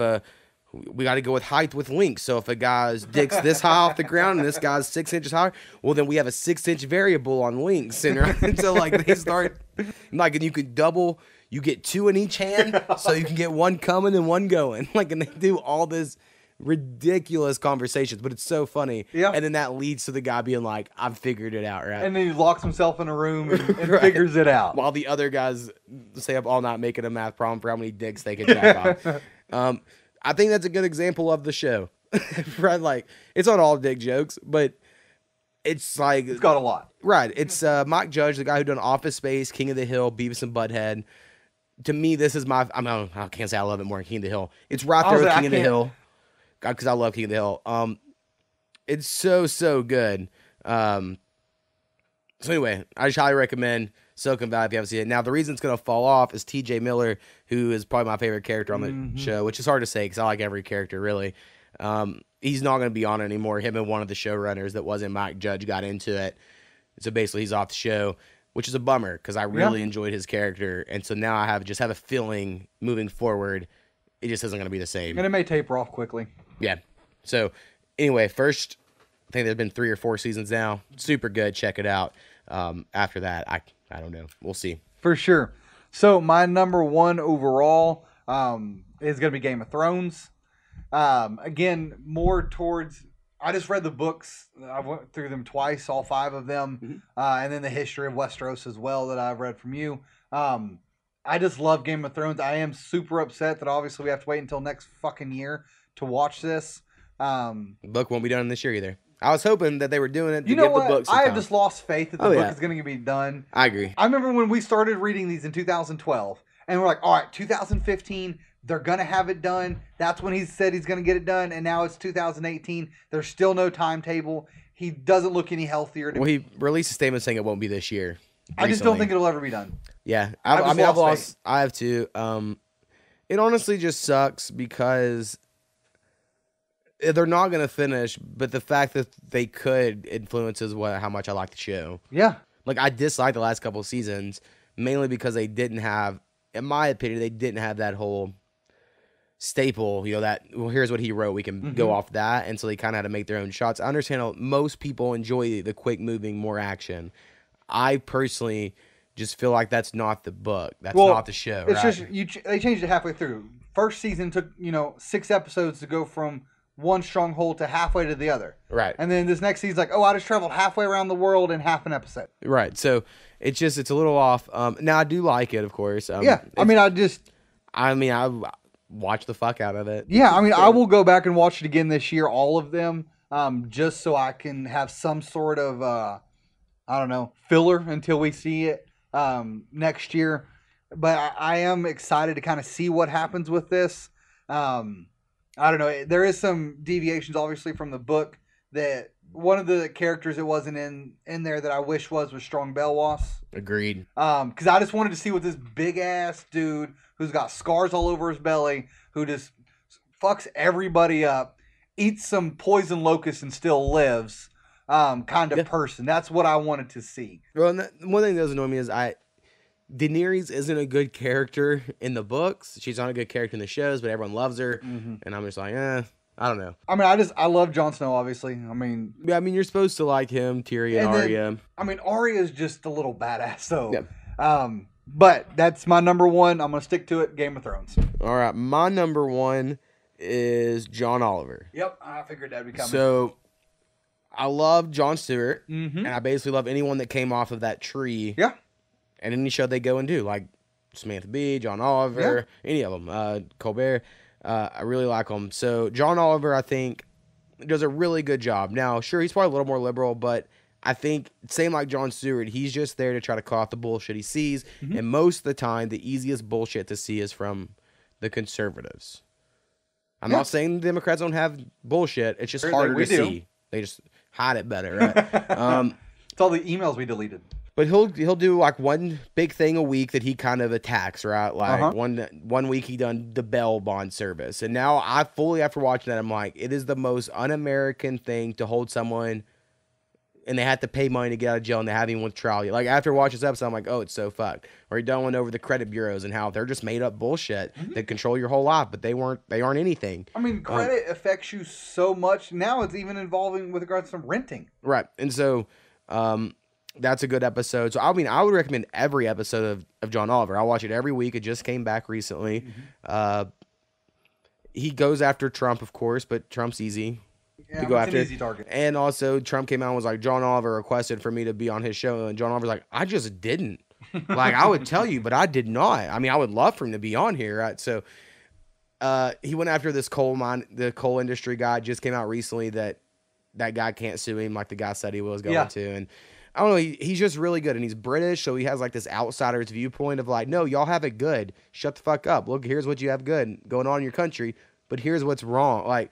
we got to go with height with links. So if a guy's dick's this high off the ground and this guy's 6 inches higher, well, then we have a 6-inch variable on links. And so like they start like, and you could double, you get 2 in each hand, so you can get one coming and one going. Like, and they do all this ridiculous conversations, but it's so funny. Yeah. And then that leads to the guy being like, I've figured it out, right? And then he locks himself in a room and Right. figures it out. While the other guys stay up all night making a math problem for how many dicks they can jack off. I think that's a good example of the show. Right? Like, it's not all dick jokes, but it's like... It's got a lot. Right. It's Mike Judge, the guy who done Office Space, King of the Hill, Beavis and Butthead. To me, this is my... I can't say I love it more than King of the Hill. It's right there with King of the Hill. Because I love King of the Hill. It's so good. So anyway, I just highly recommend Silicon Valley if you haven't seen it. Now, the reason it's going to fall off is T.J. Miller, who is probably my favorite character on the show, which is hard to say because I like every character, really. He's not going to be on it anymore. Him and one of the showrunners that wasn't Mike Judge got into it. So basically, he's off the show, which is a bummer because I really enjoyed his character. And so now I have a feeling moving forward, it just isn't going to be the same. And it may taper off quickly. Yeah. So anyway, first, I think there's been 3 or 4 seasons now. Super good. Check it out. After that, I don't know. We'll see. For sure. So my number 1 overall is going to be Game of Thrones. Again, more towards... I just read the books. I went through them twice, all 5 of them. And then the history of Westeros as well that I've read from you. I just love Game of Thrones. I am super upset that obviously we have to wait until next fucking year to watch this. The book won't be done this year either. I was hoping that they were doing it to you know give what? the book some I have time. just lost faith that the book is going to be done. I agree. I remember when we started reading these in 2012, and we're like, all right, 2015, they're going to have it done. That's when he said he's going to get it done, and now it's 2018. There's still no timetable. He doesn't look any healthier. Well, he released a statement saying it won't be this year. I just don't think it'll ever be done. Yeah. I've lost. I have too. It honestly just sucks because they're not going to finish, but the fact that they could influences how much I like the show. Yeah. Like, I disliked the last couple of seasons, mainly because they didn't have, in my opinion, they didn't have that whole staple, here's what he wrote, we can go off that, and so they kind of had to make their own shots. I understand how most people enjoy the quick moving, more action. I personally just feel like that's not the book. That's not the show. It's right? just they changed it halfway through. First season took 6 episodes to go from one stronghold to halfway to the other. Right. And then this next season's like, I just traveled halfway around the world in half an episode. Right. So it's a little off. Now I do like it, of course. Yeah. I watch the fuck out of it. Yeah. I will go back and watch it again this year, all of them, just so I can have some sort of filler until we see it next year. But I am excited to kind of see what happens with this. I don't know. There is some deviations, obviously, from the book. That one of the characters that wasn't in there that I wish was Strong Belwas. Agreed. Because I just wanted to see what this big ass dude who's got scars all over his belly, who just fucks everybody up, eats some poison locust and still lives, kind of person. That's what I wanted to see. Well, and one thing that doesn't annoy me is Daenerys isn't a good character in the books. She's not a good character in the shows, but everyone loves her. And I'm just like, I don't know. I love Jon Snow, obviously. You're supposed to like him, Tyrion, and Arya. Arya is just a little badass, though. Yeah. But that's my number one. I'm going to stick to it, Game of Thrones. All right. My number one is John Oliver. Yep. I figured that'd be coming. So, I love Jon Stewart. And I basically love anyone that came off of that tree. Yeah. And any show they go and do, like Samantha Bee, John Oliver, any of them, Colbert. I really like them. So John Oliver, I think, does a really good job. Now, sure, he's probably a little more liberal, but I think, same like Jon Stewart, he's just there to try to call out the bullshit he sees. And most of the time, the easiest bullshit to see is from the conservatives. I'm not saying the Democrats don't have bullshit. It's just harder to see. They just hide it better, right? It's all the emails we deleted. But he'll do like one big thing a week that he kind of attacks, right? Like one week he done the bail bond service. And now after watching that, I'm like, it is the most un-American thing to hold someone and they have to pay money to get out of jail and they haven't even went to trial yet. Like after watching this episode, I'm like, oh, it's so fucked. Or he done one over the credit bureaus and how they're just made up bullshit that control your whole life, but they aren't anything. Credit affects you so much. Now it's even involving with regards to renting. Right. And so, that's a good episode. So, I would recommend every episode of John Oliver. I watch it every week. It just came back recently. He goes after Trump, of course, but Trump's easy to go after. An easy target. And also, Trump came out and was like, John Oliver requested for me to be on his show. And John Oliver's like, I just didn't. Like, I would tell you, but I did not. I would love for him to be on here, right? So, he went after this the coal industry guy. Just came out recently that guy can't sue him like the guy said he was going to. And I don't know, he's just really good, and he's British, so he has like this outsider's viewpoint of like, no, y'all have it good. Shut the fuck up. Look, here's what you have good going on in your country, but here's what's wrong. Like,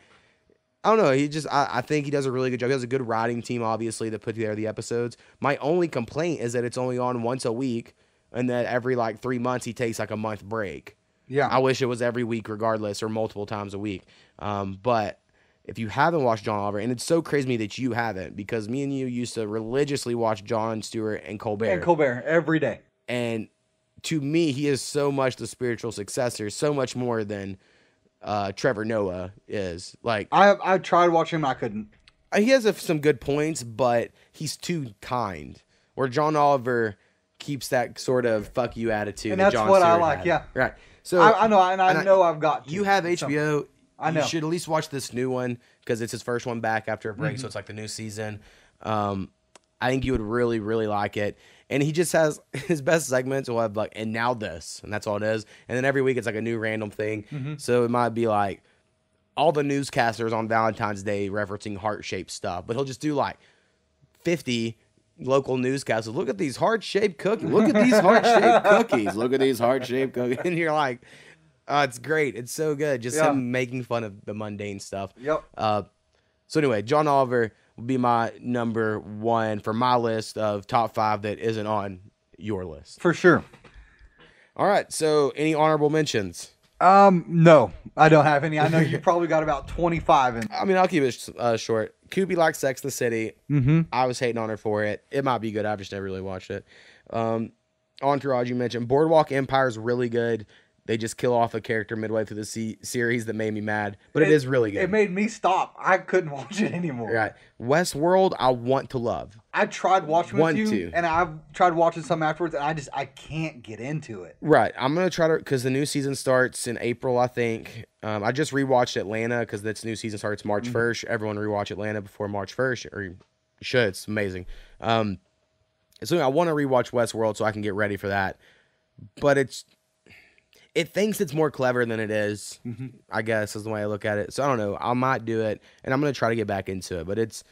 I don't know. I think he does a really good job. He has a good writing team, obviously, that put together the episodes. My only complaint is that it's only on once a week, and that every like 3 months he takes like a month break. Yeah. I wish it was every week regardless, or multiple times a week. But if you haven't watched John Oliver, and it's so crazy to me that you haven't, because me and you used to religiously watch Jon Stewart and Colbert. And Colbert, every day. And to me, he is so much the spiritual successor, so much more than Trevor Noah is. Like, I tried watching him, I couldn't. He has some good points, but he's too kind. Where John Oliver keeps that sort of fuck you attitude. And that's Jon what Stewart I like, had. yeah. Right. So I know, and I know I've got to. You have HBO. I know. You should at least watch this new one because it's his first one back after a break, so it's like the new season. I think you would really, really like it. And he just has his best segments will have like, and now this, and that's all it is. And then every week it's like a new random thing. So it might be like all the newscasters on Valentine's Day referencing heart-shaped stuff, but he'll just do like 50 local newscasters. Look at these heart-shaped cookies. Look at these heart-shaped cookies. Look at these heart-shaped cookies. And you're like, oh, it's great. It's so good. Just him making fun of the mundane stuff. Yep. So anyway, John Oliver will be my number one for my list of top 5 that isn't on your list. For sure. All right. So any honorable mentions? No, I don't have any. I know you probably got about 25 in. I mean, I'll keep it short. Koopy likes Sex and the City. Mm-hmm. I was hating on her for it. It might be good. I've just never really watched it. Entourage, you mentioned. Boardwalk Empire is really good. They just kill off a character midway through the series that made me mad, but it is really good. It made me stop. I couldn't watch it anymore. Right. Westworld, I want to love. I tried watching with you, to. and I've tried watching some afterwards, and I can't get into it. Right. I'm going to try to, because the new season starts in April, I think. I just rewatched Atlanta because this new season starts March 1st. Everyone rewatch Atlanta before March 1st, or you should. It's amazing. So I want to rewatch Westworld so I can get ready for that. But it thinks it's more clever than it is, I guess, is the way I look at it. So I don't know. I might do it, and I'm going to try to get back into it. But it's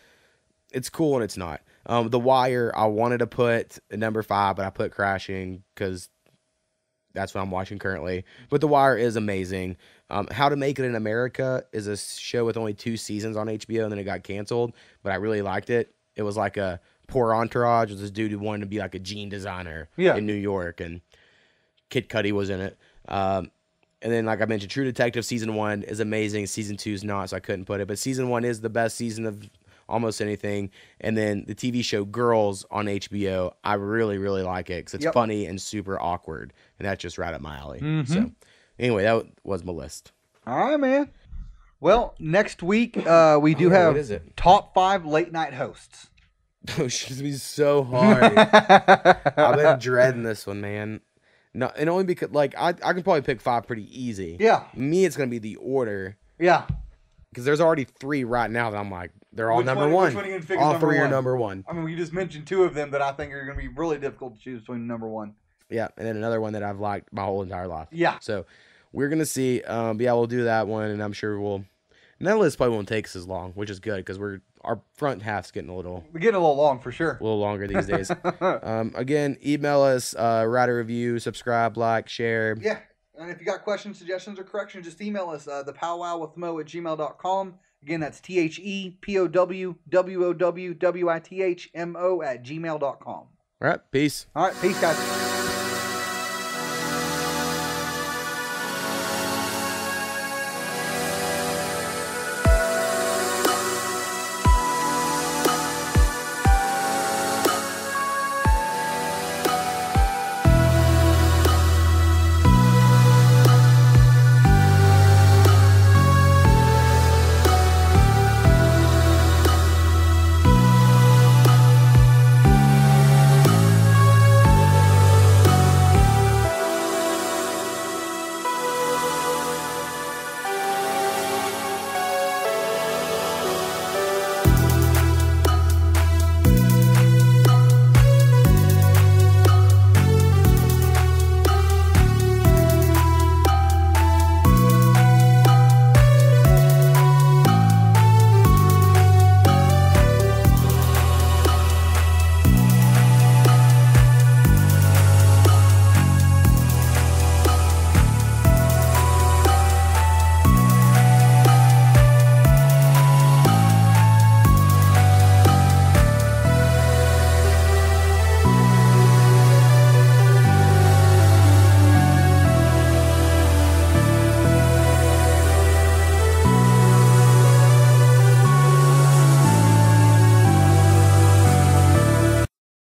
cool and it's not. The Wire, I wanted to put at number 5, but I put Crashing because that's what I'm watching currently. But The Wire is amazing. How to Make It in America is a show with only 2 seasons on HBO, and then it got canceled. But I really liked it. It was like a poor Entourage with this dude who wanted to be like a jean designer in New York, and Kid Cudi was in it. And then, like I mentioned, True Detective Season 1 is amazing. Season 2 is not, so I couldn't put it. But Season 1 is the best season of almost anything. And then the TV show Girls on HBO, I really, really like it because it's funny and super awkward. And that's just right up my alley. So, anyway, that was my list. All right, man. Well, next week we do have top 5 late night hosts. Oh, she's be so hard. I've been dreading this one, man. No, and only because like I can probably pick 5 pretty easy. Yeah. Me, it's gonna be the order. Yeah. Because there's already 3 right now that I'm like, they're all number 1. Which one are you gonna pick all number 3 one? are number 1. I mean, you just mentioned 2 of them that I think are gonna be really difficult to choose between number 1. Yeah, and then another one that I've liked my whole entire life. Yeah. So we're gonna see. But yeah, we'll do that one, and I'm sure we'll. And that list probably won't take us as long, which is good because our front half's getting we're getting a little long for sure. A little longer these days. Again, email us, write a review, subscribe, like, share. Yeah. And if you got questions, suggestions, or corrections, just email us thepowwowwithmo@gmail.com. Again, that's THEPOWWOWWITHMO@gmail.com. All right, peace. All right, peace, guys.